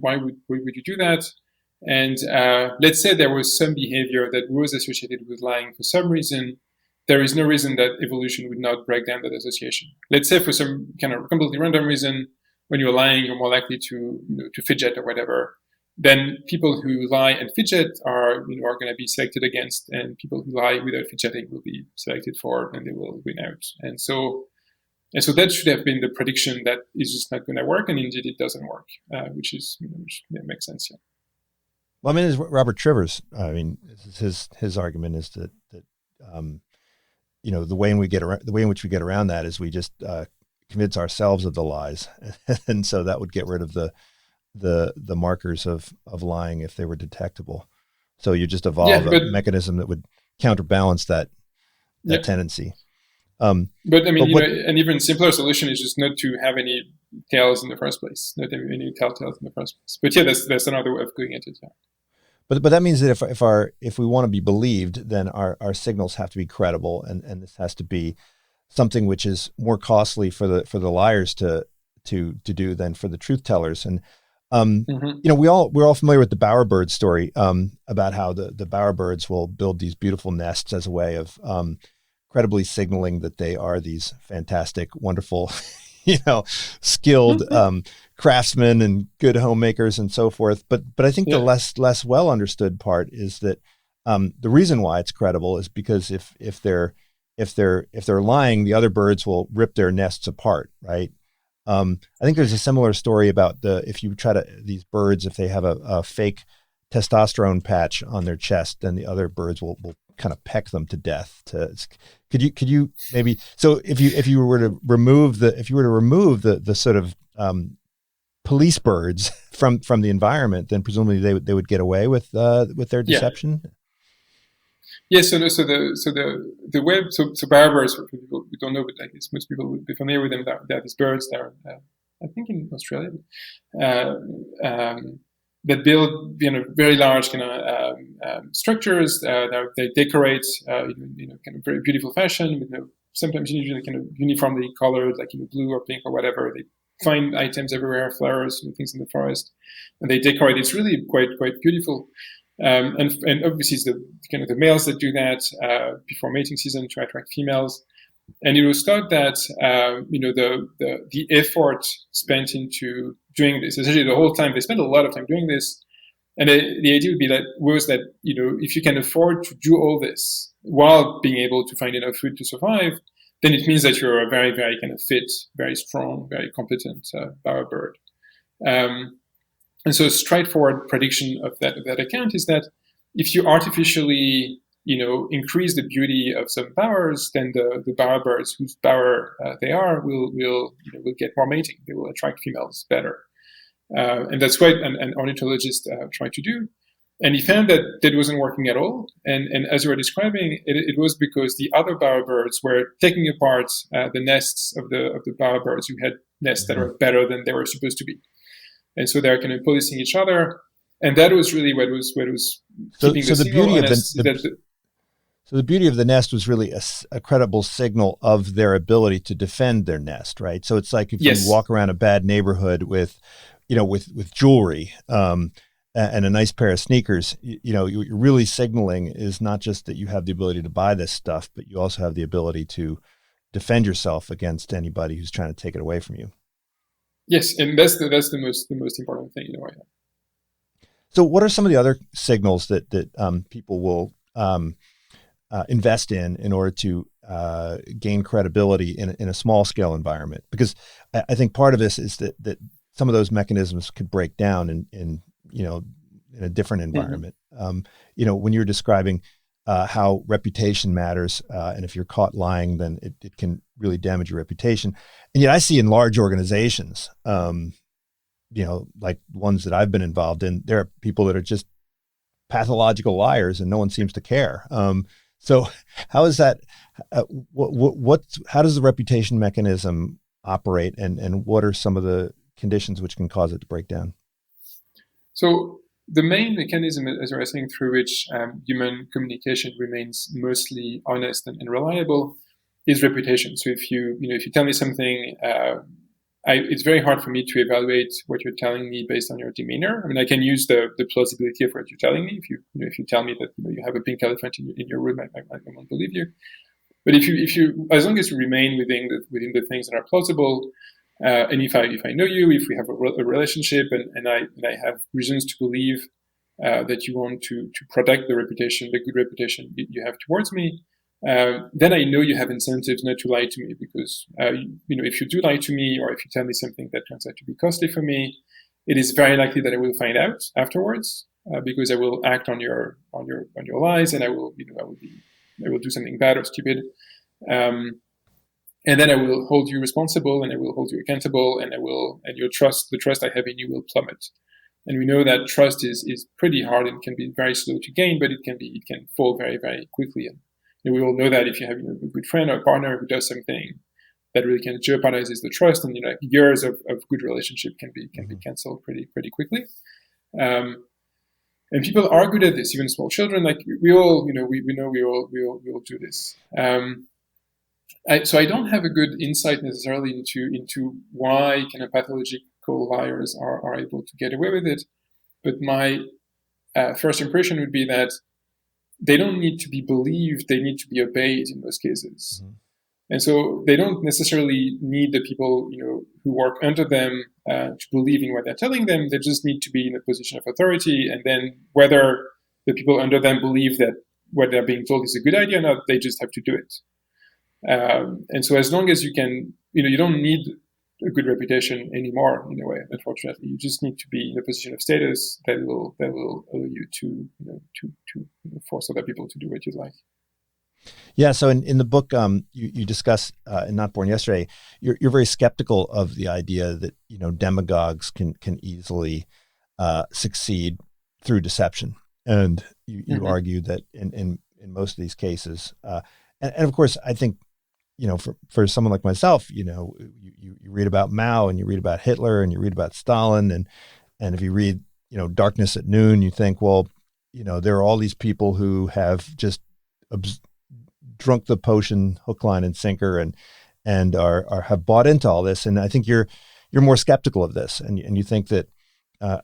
[SPEAKER 3] do that? And let's say there was some behavior that was associated with lying for some reason. There is no reason that evolution would not break down that association. Let's say for some kind of completely random reason, when you're lying, you're more likely to fidget or whatever. Then people who lie and fidget are going to be selected against, and people who lie without fidgeting will be selected for, and they will win out. And so that should have been the prediction that is just not going to work, and indeed it doesn't work, which makes sense. Yeah.
[SPEAKER 2] Well, I mean, as Robert Trivers, I mean, his argument is that the way in which we get around that is we just convince ourselves of the lies, and so that would get rid of the markers of lying if they were detectable. So you just evolve a mechanism that would counterbalance that tendency.
[SPEAKER 3] But I mean, an even simpler solution is just not to have any tails in the first place, not any telltales in the first place. But yeah, that's another way of doing it. Yeah.
[SPEAKER 2] But that means that if we want to be believed, then our signals have to be credible, and this has to be something which is more costly for the liars to do than for the truth tellers. And we're all familiar with the bowerbird story about how the bowerbirds will build these beautiful nests as a way of credibly signaling that they are these fantastic, wonderful, skilled craftsmen and good homemakers and so forth. But I think the less well understood part is that the reason why it's credible is because if they're lying, the other birds will rip their nests apart, right? I think there's a similar story about these birds, if they have a fake testosterone patch on their chest, then the other birds will kind of peck them to death. Could you maybe, so if you were to remove the sort of police birds from the environment, then presumably they would get away with their deception.
[SPEAKER 3] Yeah. So the web. So bowerbirds, for people who don't know, but I guess most people would be familiar with them. They're these birds. They're I think in Australia. that build very large structures. They decorate kind of very beautiful fashion with sometimes usually kind of uniformly colored, like blue or pink or whatever. They find items everywhere, flowers, things in the forest, and they decorate. It's really quite beautiful. And obviously it's the males that do that before mating season to attract females. And it was thought that the effort spent into doing this, essentially the whole time, they spent a lot of time doing this. And the idea would be that if you can afford to do all this while being able to find enough food to survive, then it means that you're a very, very kind of fit, very strong, very competent bowerbird. And so a straightforward prediction of that account is that if you artificially increase the beauty of some bowers, then the bowerbirds whose bower they are will get more mating. They will attract females better. And that's what an ornithologist tried to do. And he found that wasn't working at all. And as you were describing, it was because the other bowerbirds were taking apart the nests of the bowerbirds who had nests that were better than they were supposed to be. And so they're kind of policing each other. And that was really what was keeping the beauty of
[SPEAKER 2] So the beauty of the nest was really a credible signal of their ability to defend their nest, right? So it's like if you walk around a bad neighborhood with jewelry and a nice pair of sneakers, you're really signaling is not just that you have the ability to buy this stuff, but you also have the ability to defend yourself against anybody who's trying to take it away from you.
[SPEAKER 3] Yes, and that's the most important thing in a way.
[SPEAKER 2] So what are some of the other signals that people will invest in order to gain credibility in a small scale environment? Because I think part of this is that some of those mechanisms could break down in a different environment. Mm-hmm. When you're describing how reputation matters, and if you're caught lying, then it can really damage your reputation. And yet I see in large organizations, like ones that I've been involved in, there are people that are just pathological liars and no one seems to care. So how is that, how does the reputation mechanism operate, and what are some of the conditions which can cause it to break down?
[SPEAKER 3] So the main mechanism, as I was saying, through which human communication remains mostly honest and reliable is reputation. So if you tell me something, it's very hard for me to evaluate what you're telling me based on your demeanor. I mean, I can use the plausibility of what you're telling me. If you tell me that you have a pink elephant in your room, I won't believe you. But if you as long as you remain within the things that are plausible, and if I know you, if we have a relationship, and I have reasons to believe that you want to protect the good reputation you have towards me, then I know you have incentives not to lie to me, because if you do lie to me, or if you tell me something that turns out to be costly for me, it is very likely that I will find out afterwards, because I will act on your lies, and I will do something bad or stupid. And then I will hold you responsible, and I will hold you accountable, and the trust I have in you will plummet. And we know that trust is pretty hard and can be very slow to gain, but it can fall very, very quickly. And we all know that if you have a good friend or a partner who does something that really kind of jeopardizes the trust, and years of good relationship can be canceled pretty quickly. And people are good at this, even small children. Like we all do this. So I don't have a good insight necessarily into why kind of pathological liars are able to get away with it. But my first impression would be that they don't need to be believed; they need to be obeyed in most cases. Mm-hmm. And so they don't necessarily need the people who work under them to believe in what they're telling them. They just need to be in a position of authority, and then whether the people under them believe that what they're being told is a good idea or not, they just have to do it. And so as long as you can, you don't need a good reputation anymore in a way, unfortunately. You just need to be in a position of status that will allow you to force other people to do what you like.
[SPEAKER 2] Yeah. So in the book, you discuss in Not Born Yesterday, you're very skeptical of the idea that, demagogues can easily succeed through deception. And you mm-hmm. argue that in most of these cases, and of course, I think, for someone like myself, you read about Mao, and you read about Hitler, and you read about Stalin, and if you read, darkness at noon, you think, well, there are all these people who have just drunk the potion hook, line, and sinker, and are have bought into all this. And I think you're more skeptical of this, and you think that.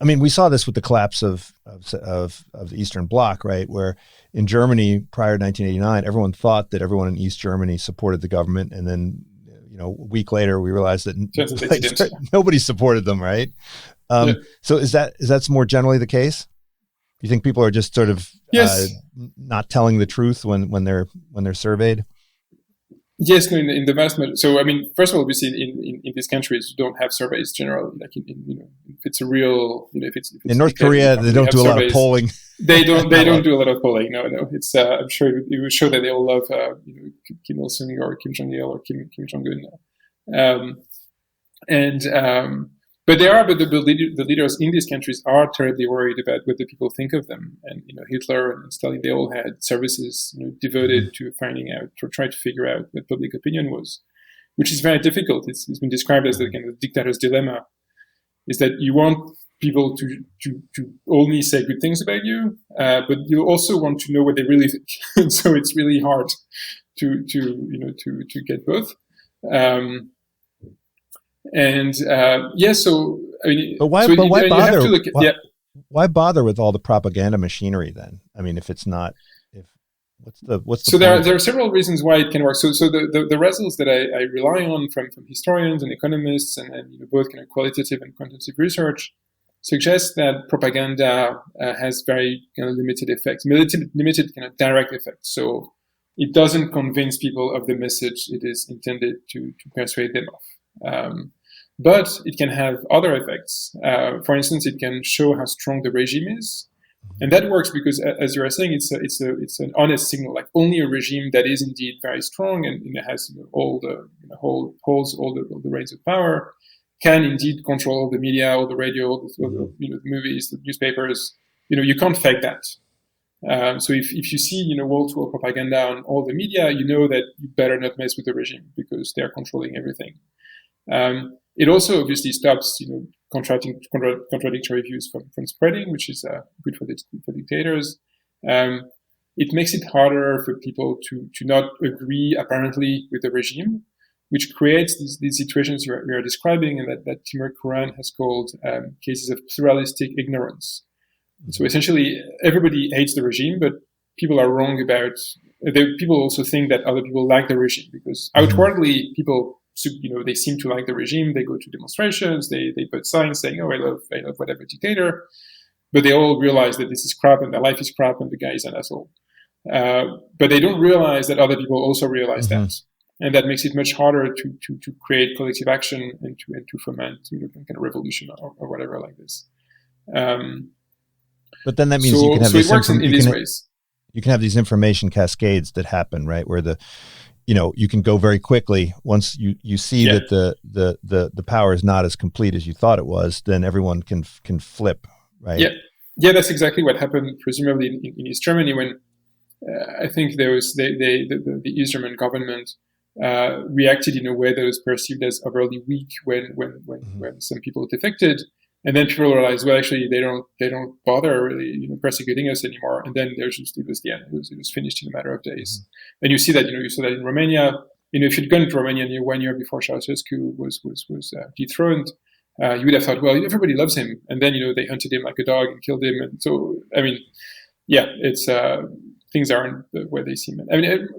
[SPEAKER 2] We saw this with the collapse of the Eastern Bloc, right? Where in Germany prior to 1989, everyone thought that everyone in East Germany supported the government, and then a week later we realized that nobody supported them, right? So is that more generally the case? Do you think people are just sort of not telling the truth when they're surveyed?
[SPEAKER 3] Yes, no, in the vast majority. So, first of all, obviously, in these countries, you don't have surveys generally. Like, if it's a real, if it's
[SPEAKER 2] in North Korea, they don't do a lot of polling.
[SPEAKER 3] They don't do a lot of polling. No. It's I'm sure it would show that they all love Kim Il Sung or Kim Jong Il or Kim Jong Un. But the leaders in these countries are terribly worried about what the people think of them. And Hitler and Stalin, they all had services devoted to trying to figure out what public opinion was, which is very difficult. It's been described as the kind of dictator's dilemma: is that you want people to only say good things about you, but you also want to know what they really think. And so it's really hard to get both.
[SPEAKER 2] But why bother? Why bother with all the propaganda machinery then? If it's not, what's the
[SPEAKER 3] so there are several reasons why it can work. So the results that I rely on from historians and economists and both kind of qualitative and quantitative research suggest that propaganda has very kind of limited effects, limited kind of direct effects. So it doesn't convince people of the message it is intended to persuade them of. But it can have other effects. For instance, it can show how strong the regime is, and that works because, as you are saying, it's an honest signal. Like, only a regime that is indeed very strong and has all the holds all the reins of power can indeed control all the media, all the radio, all the movies, the newspapers. You can't fake that. So if you see wall-to-wall propaganda on all the media, you know that you better not mess with the regime because they are controlling everything. It also obviously stops, contradictory views from spreading, which is good for dictators. It makes it harder for people to not agree apparently with the regime, which creates these situations we are describing, and that Timur Kuran has called cases of pluralistic ignorance. So essentially, everybody hates the regime, but people are wrong about. People also think that other people like the regime because outwardly people. They seem to like the regime. They go to demonstrations. They put signs saying, "Oh, I love whatever dictator," but they all realize that this is crap and their life is crap and the guy is an asshole. But they don't realize that other people also realize that, and that makes it much harder to create collective action and to foment kind of revolution or whatever like this.
[SPEAKER 2] But then that means you can have
[SPEAKER 3] it works in these ways.
[SPEAKER 2] You can have these information cascades that happen, right? Where you can go very quickly once you see that the power is not as complete as you thought it was. Then everyone can flip, right?
[SPEAKER 3] Yeah. That's exactly what happened, presumably in East Germany when I think the East German government reacted in a way that was perceived as overly weak when some people defected, and then people realized, well, actually they don't bother really persecuting us anymore, and then it was the end. It was finished in a matter of days. And you see that you saw that in Romania. If you'd gone to Romania 1 year before Ceausescu was dethroned, you would have thought, well, everybody loves him, and then they hunted him like a dog and killed him. And so it's things aren't the way they seem.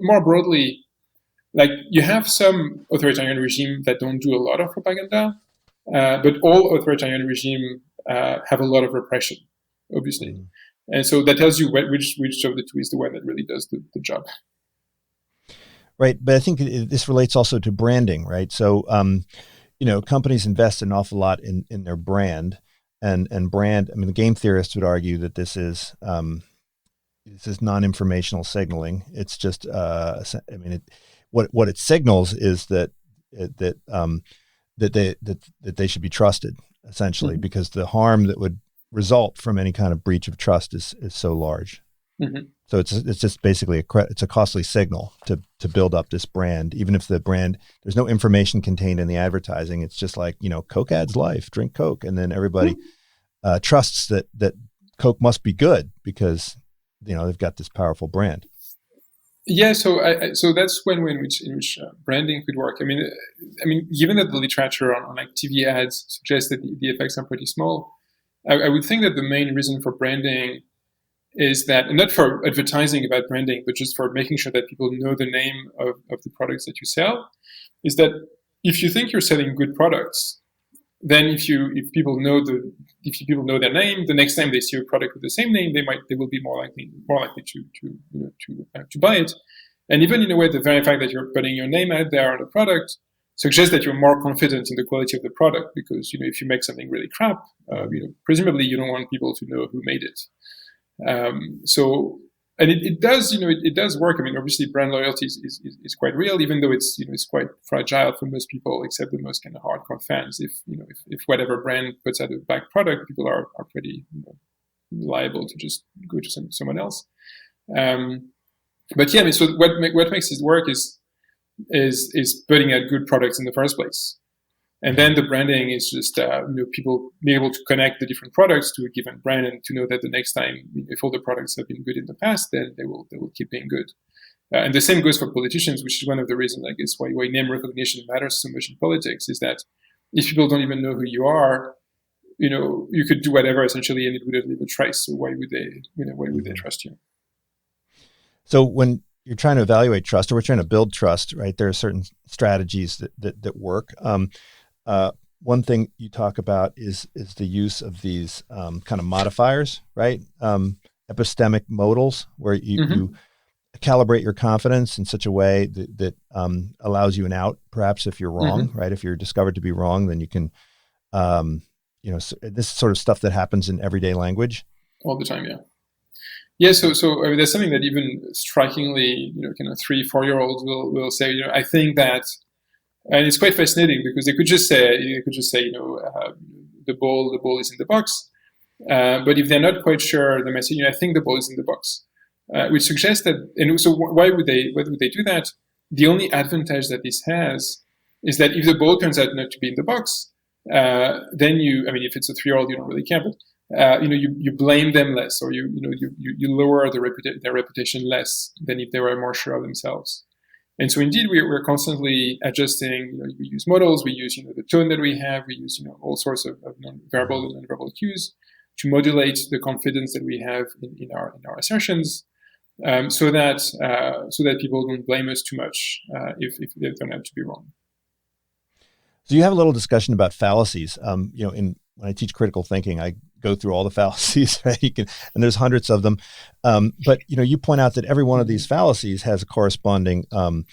[SPEAKER 3] More broadly, like you have some authoritarian regime that don't do a lot of propaganda. But all authoritarian regimes have a lot of repression, obviously. And so that tells you which of the two is the one that really does the job.
[SPEAKER 2] Right. But I think this relates also to branding, right? So, companies invest an awful lot in their brand and brand. The game theorists would argue that this is non-informational signaling. It's just, what it signals is that they should be trusted, essentially, because the harm that would result from any kind of breach of trust is so large. So it's just basically it's a costly signal to build up this brand, even if the brand, there's no information contained in the advertising. It's just like, Coke adds life, drink Coke. And then everybody, trusts that Coke must be good because they've got this powerful brand.
[SPEAKER 3] Yeah, so that's one way in which branding could work. I mean, given that the literature on like TV ads suggests that the effects are pretty small, I would think that the main reason for branding is that, and not for advertising about branding, but just for making sure that people know the name of the products that you sell, is that if you think you're selling good products, then if people know their name, the next time they see a product with the same name, they will be more likely to buy it. And even in a way, the very fact that you're putting your name out there on the product suggests that you're more confident in the quality of the product, because if you make something really crap, presumably you don't want people to know who made it. And it does work. I mean, obviously, brand loyalty is quite real, even though it's quite fragile for most people, except the most kind of hardcore fans. If whatever brand puts out a bad product, people are pretty liable to just go to someone else. But yeah, I mean, so what makes it work is putting out good products in the first place. And then the branding is just people being able to connect the different products to a given brand, and to know that the next time, if all the products have been good in the past, then they will keep being good. And the same goes for politicians, which is one of the reasons, I guess, why name recognition matters so much in politics. Is that if people don't even know who you are, you could do whatever essentially, and it wouldn't leave a trace. So why would they trust you?
[SPEAKER 2] So when you're trying to evaluate trust, or we're trying to build trust, right? There are certain strategies that work. One thing you talk about is the use of these kind of modifiers, right? Epistemic modals, where you calibrate your confidence in such a way that allows you an out, perhaps if you're wrong, right? If you're discovered to be wrong, then you can, this sort of stuff that happens in everyday language.
[SPEAKER 3] All the time, yeah. Yeah, so I mean, there's something that even strikingly, kind of 3-4-year-olds will say, I think that. And it's quite fascinating, because they could just say, the ball is in the box. But if they're not quite sure, they might say, I think the ball is in the box, which suggests that. And so why would they do that? The only advantage that this has is that if the ball turns out not to be in the box, then if it's a 3-year-old, you don't really care, but you blame them less, or you lower their reputation less than if they were more sure of themselves. And so indeed, we're constantly adjusting. We use models, we use the tone that we have, we use all sorts of verbal and nonverbal cues to modulate the confidence that we have in our assertions, so that people don't blame us too much if they turn out to be wrong.
[SPEAKER 2] So you have a little discussion about fallacies. When I teach critical thinking, I go through all the fallacies, right? And there's hundreds of them. But you point out that every one of these fallacies has a corresponding flip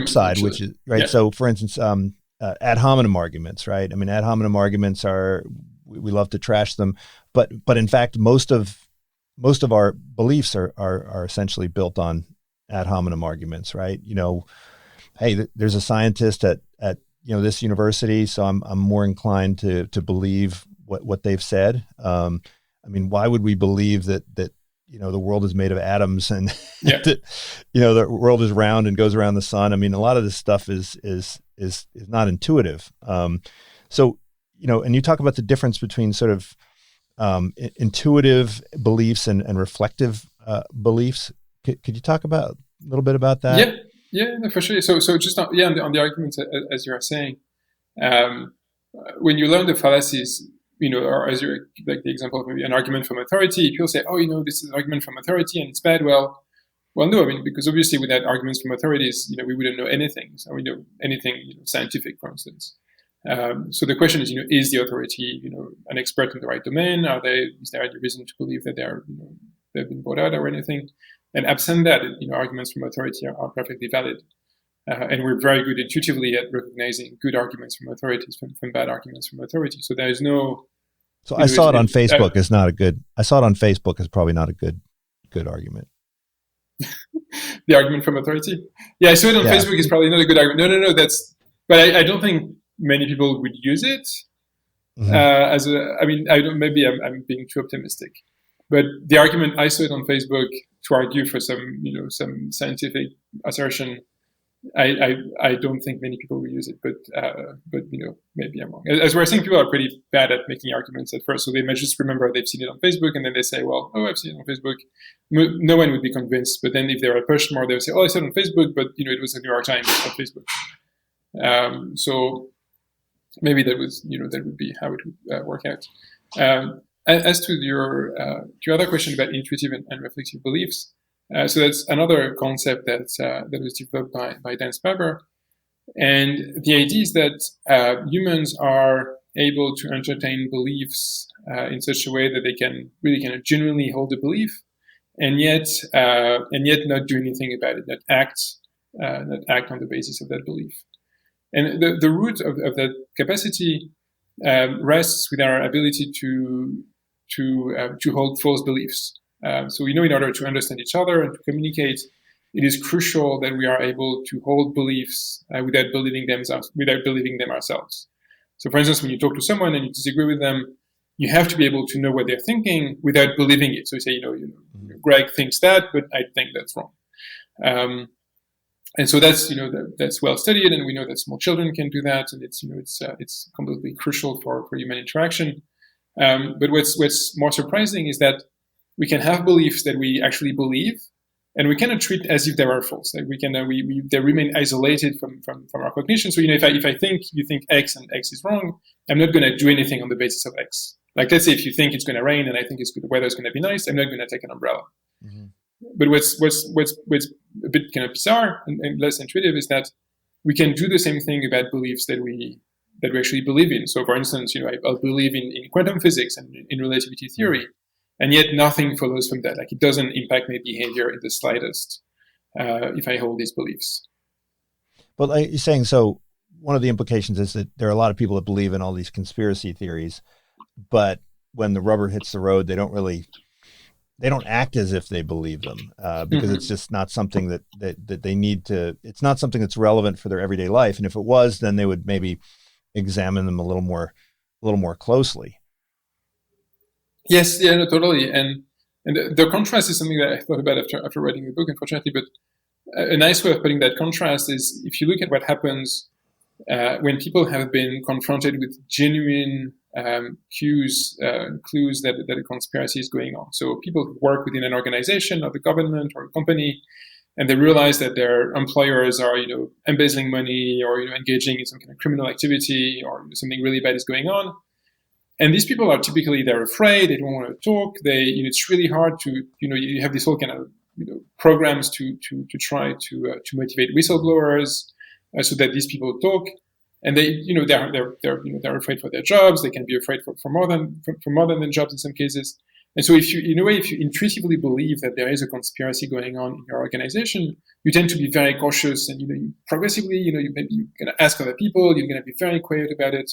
[SPEAKER 2] side, actually, which is right. Yeah. So, for instance, ad hominem arguments, right? I mean, ad hominem arguments we love to trash them, but in fact, most of our beliefs are essentially built on ad hominem arguments, right? Hey, there's a scientist at this university, so I'm more inclined to believe what they've said. Why would we believe that the world is made of atoms, and that the world is round and goes around the sun? I mean, a lot of this stuff is not intuitive. So and you talk about the difference between sort of intuitive beliefs and reflective beliefs. Could you talk a little bit about that?
[SPEAKER 3] Yeah. Yeah, no, for sure. So just on the arguments, as you are saying, when you learn the fallacies, or as you're like the example of maybe an argument from authority, people say, this is an argument from authority and it's bad. Well, no, because obviously without arguments from authorities, we wouldn't know anything. So we know anything, scientific, for instance. So the question is the authority, an expert in the right domain? Is there any reason to believe that they've been bought out or anything? And absent that, arguments from authority are perfectly valid. And we're very good intuitively at recognizing good arguments from authorities from bad arguments from authority. So there is no.
[SPEAKER 2] So I saw it on Facebook as not a good. I saw it on Facebook as probably not a good argument.
[SPEAKER 3] The argument from authority. Yeah, I saw it on Facebook is probably not a good argument. No. But I don't think many people would use it as a. Maybe I'm being too optimistic. But the argument, I saw it on Facebook to argue for some scientific assertion, I don't think many people will use it, but maybe I'm wrong. As we're saying, people are pretty bad at making arguments at first, so they might just remember they've seen it on Facebook, and then they say, well, oh, I've seen it on Facebook. No one would be convinced, but then if they were pushed more, they would say, oh, I saw it on Facebook, but it was the New York Times on Facebook. So maybe that would be how it would work out. As to your other question about intuitive and reflective beliefs, so that's another concept that was developed by Dan Sperber, and the idea is that humans are able to entertain beliefs in such a way that they can really kind of genuinely hold a belief, and yet not do anything about it, not act on the basis of that belief. And the root of that capacity rests with our ability to hold false beliefs. So we know in order to understand each other and to communicate, it is crucial that we are able to hold beliefs without believing them ourselves. So, for instance, when you talk to someone and you disagree with them, you have to be able to know what they're thinking without believing it. So you say, Greg thinks that, but I think that's wrong. And so that's that's well studied, and we know that small children can do that, and it's completely crucial for human interaction. But what's more surprising is that we can have beliefs that we actually believe, and we cannot treat as if they are false. Like they remain isolated from our cognition. So if I think you think X and X is wrong, I'm not going to do anything on the basis of X. Like let's say if you think it's going to rain and I think the weather is going to be nice, I'm not going to take an umbrella. Mm-hmm. But what's a bit kind of bizarre and less intuitive is that we can do the same thing about beliefs that we actually believe in. So, for instance, I'll believe in quantum physics and in relativity theory, and yet nothing follows from that. Like it doesn't impact my behavior in the slightest if I hold these beliefs.
[SPEAKER 2] Well, you're saying so. One of the implications is that there are a lot of people that believe in all these conspiracy theories, but when the rubber hits the road, they don't act as if they believe them because it's just not something that they need to. It's not something that's relevant for their everyday life. And if it was, then they would maybe examine them a little more closely.
[SPEAKER 3] Yes, yeah, no, totally. And the contrast is something that I thought about after writing the book, unfortunately. But a nice way of putting that contrast is if you look at what happens when people have been confronted with genuine clues that a conspiracy is going on. So people who work within an organization or the government or a company, and they realize that their employers are, embezzling money or engaging in some kind of criminal activity or something really bad is going on. And these people are typically, they're afraid, they don't want to talk. It's really hard to, you have this whole kind of programs to try to motivate whistleblowers so that these people talk. And they're afraid for their jobs. They can be afraid for more than jobs in some cases. And so if you intuitively believe that there is a conspiracy going on in your organization, you tend to be very cautious, and you progressively, you're going to ask other people. You're going to be very quiet about it.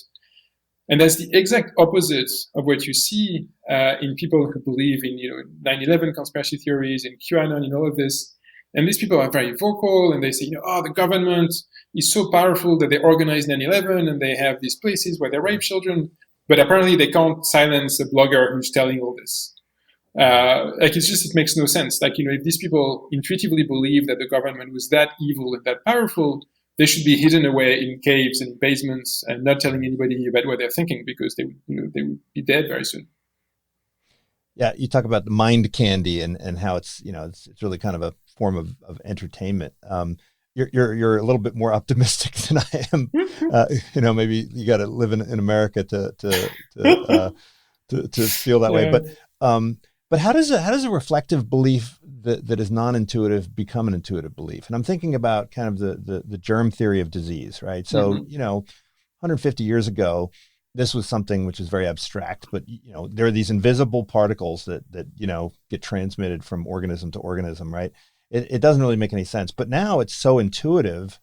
[SPEAKER 3] And that's the exact opposite of what you see in people who believe in 9/11 conspiracy theories and QAnon and all of this. And these people are very vocal, and they say, the government is so powerful that they organize 9/11 and they have these places where they rape children, but apparently they can't silence a blogger who's telling all this. It makes no sense. If these people intuitively believe that the government was that evil and that powerful, they should be hidden away in caves and basements and not telling anybody about what they're thinking, because they would be dead very soon.
[SPEAKER 2] Yeah, you talk about the mind candy and how it's it's really kind of a form of entertainment. You're a little bit more optimistic than I am. Maybe you got to live in America to feel that way. But how does a reflective belief that is non-intuitive become an intuitive belief? And I'm thinking about kind of the germ theory of disease, right? So 150 years ago, this was something which is very abstract, but there are these invisible particles that get transmitted from organism to organism, right? It doesn't really make any sense. But now it's so intuitive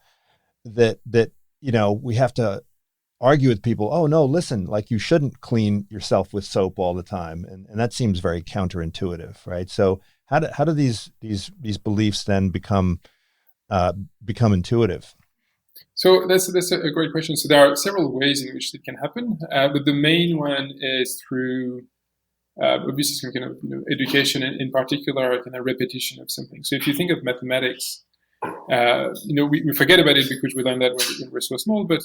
[SPEAKER 2] that we have to argue with people. Oh no, listen, like you shouldn't clean yourself with soap all the time, and that seems very counterintuitive, right? So how do these beliefs then become intuitive?
[SPEAKER 3] So that's a great question. So there are several ways in which it can happen, but the main one is through obviously some kind of education, and in particular kind of repetition of something. So if you think of mathematics, We forget about it because we learned that when we're so small, but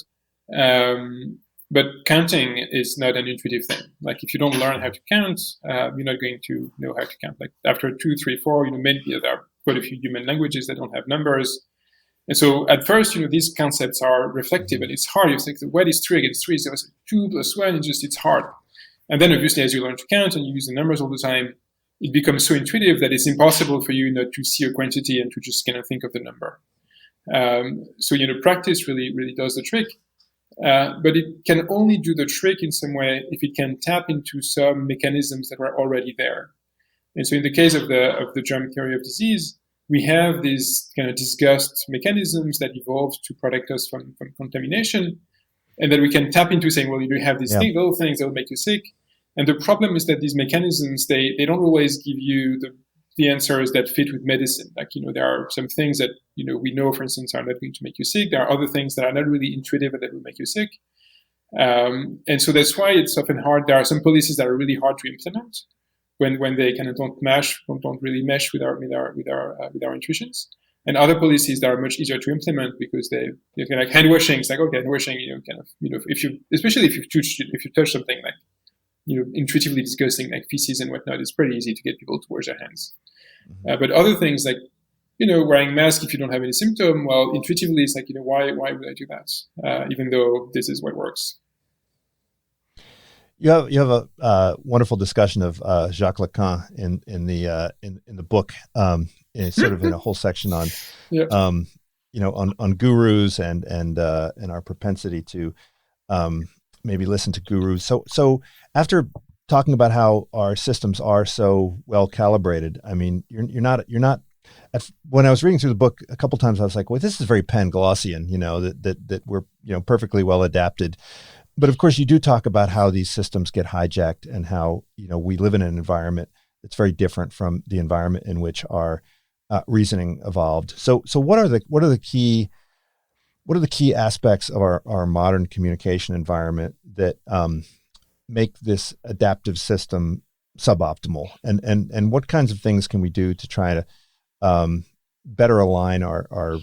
[SPEAKER 3] counting is not an intuitive thing. Like if you don't learn how to count, you're not going to know how to count. Like after 2, 3, 4, maybe there are quite a few human languages that don't have numbers. And so at first, these concepts are reflective and it's hard. You think, what is 3 against 3? So it's 2 plus 1, it's hard. And then obviously as you learn to count and you use the numbers all the time, it becomes so intuitive that it's impossible for you not to see a quantity and to just kind of think of the number. So practice really does the trick. But it can only do the trick in some way if it can tap into some mechanisms that were already there. And so in the case of the germ theory of disease, we have these kind of disgust mechanisms that evolved to protect us from contamination, and that we can tap into saying, well, you have these little things that will make you sick. And the problem is that these mechanisms, they don't always give you the answers that fit with medicine. Like, there are some things that, we know, for instance, are not going to make you sick. There are other things that are not really intuitive and that will make you sick. And so that's why it's often hard. There are some policies that are really hard to implement when they kind of don't really mesh with our intuitions. And other policies that are much easier to implement because they're kind of like hand washing. It's like, okay, hand washing, especially if you touch something like, intuitively disgusting like feces and whatnot, it's pretty easy to get people to wash their hands. But other things like, wearing a mask if you don't have any symptom, well, intuitively it's like, why would I do that? Even though this is what works.
[SPEAKER 2] You have a wonderful discussion of Jacques Lacan in the book, sort of in a whole section on, on gurus and our propensity to maybe listen to gurus. So after talking about how our systems are so well calibrated, I mean, you're not. When I was reading through the book a couple times, I was like, well, this is very Panglossian, that we're perfectly well adapted. But of course, you do talk about how these systems get hijacked and how we live in an environment that's very different from the environment in which our reasoning evolved. So what are the key aspects of our modern communication environment that make this adaptive system suboptimal, and what kinds of things can we do to try to better align our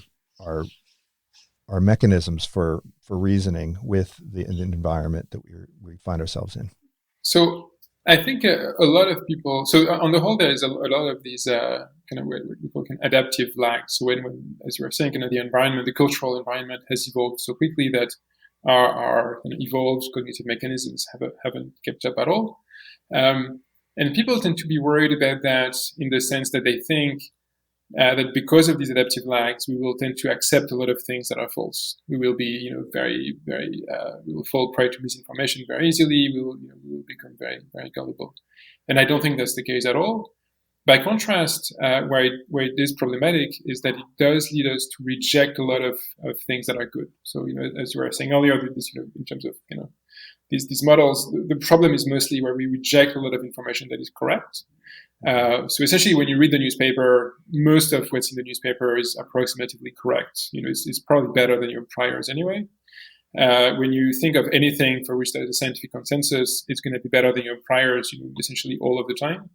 [SPEAKER 2] mechanisms for reasoning with the environment that we find ourselves in?
[SPEAKER 3] So I think a lot of people. So on the whole, there is a lot of these kind of what people can adaptive lags. So when, as you were saying, the environment, the cultural environment has evolved so quickly that our kind of evolved cognitive mechanisms haven't kept up at all. And people tend to be worried about that in the sense that they think that because of these adaptive lags, we will tend to accept a lot of things that are false. We will be, very, very, we will fall prey to misinformation very easily. We will become very, very gullible. And I don't think that's the case at all. By contrast, where it is problematic is that it does lead us to reject a lot of things that are good. So, as you were saying earlier, this, in terms of, these models, the problem is mostly where we reject a lot of information that is correct. So essentially, when you read the newspaper, most of what's in the newspaper is approximatively correct. It's probably better than your priors anyway. When you think of anything for which there's a scientific consensus, it's going to be better than your priors, essentially all of the time.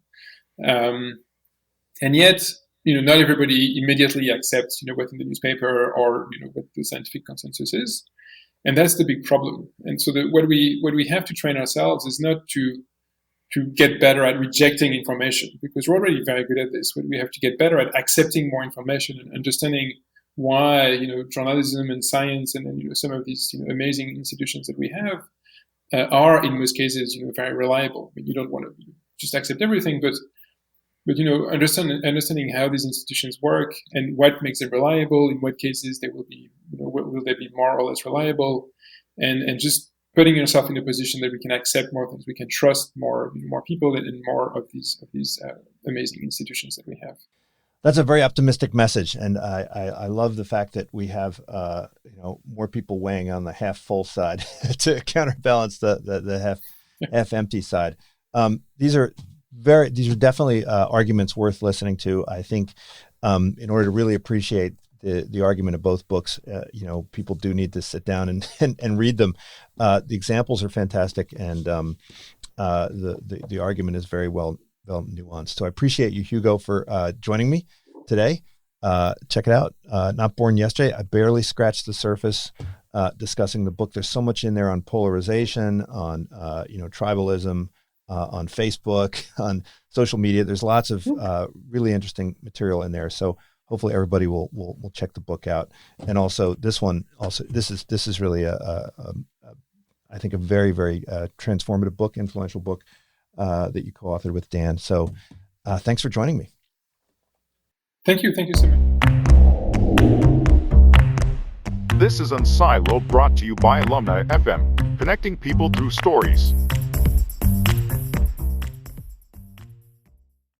[SPEAKER 3] And yet, not everybody immediately accepts, what's in the newspaper or, what the scientific consensus is. And that's the big problem. And so what we have to train ourselves is not to get better at rejecting information, because we're already very good at this. But we have to get better at accepting more information and understanding why, journalism and science and then, some of these, amazing institutions that we have are in most cases, very reliable. I mean, you don't want to just accept everything, but understanding how these institutions work and what makes them reliable, in what cases they will be, will they be more or less reliable, and just putting yourself in a position that we can accept more things, we can trust more people and more of these amazing institutions that we have.
[SPEAKER 2] That's a very optimistic message, and I love the fact that we have more people weighing on the half full side to counterbalance the half empty side. These are definitely arguments worth listening to. I think in order to really appreciate the argument of both books, people do need to sit down and read them. The examples are fantastic, and the argument is very well nuanced. So I appreciate you, Hugo, for joining me today. check it out. Not Born Yesterday. I barely scratched the surface discussing the book. There's so much in there on polarization, on tribalism, on Facebook, on social media. There's lots of really interesting material in there. So hopefully everybody will check the book out. And also this one, this is really I think a very, very transformative book, influential book that you co-authored with Dan. So thanks for joining me.
[SPEAKER 3] Thank you so much.
[SPEAKER 1] This is Unsiloed, brought to you by Alumni FM, connecting people through stories.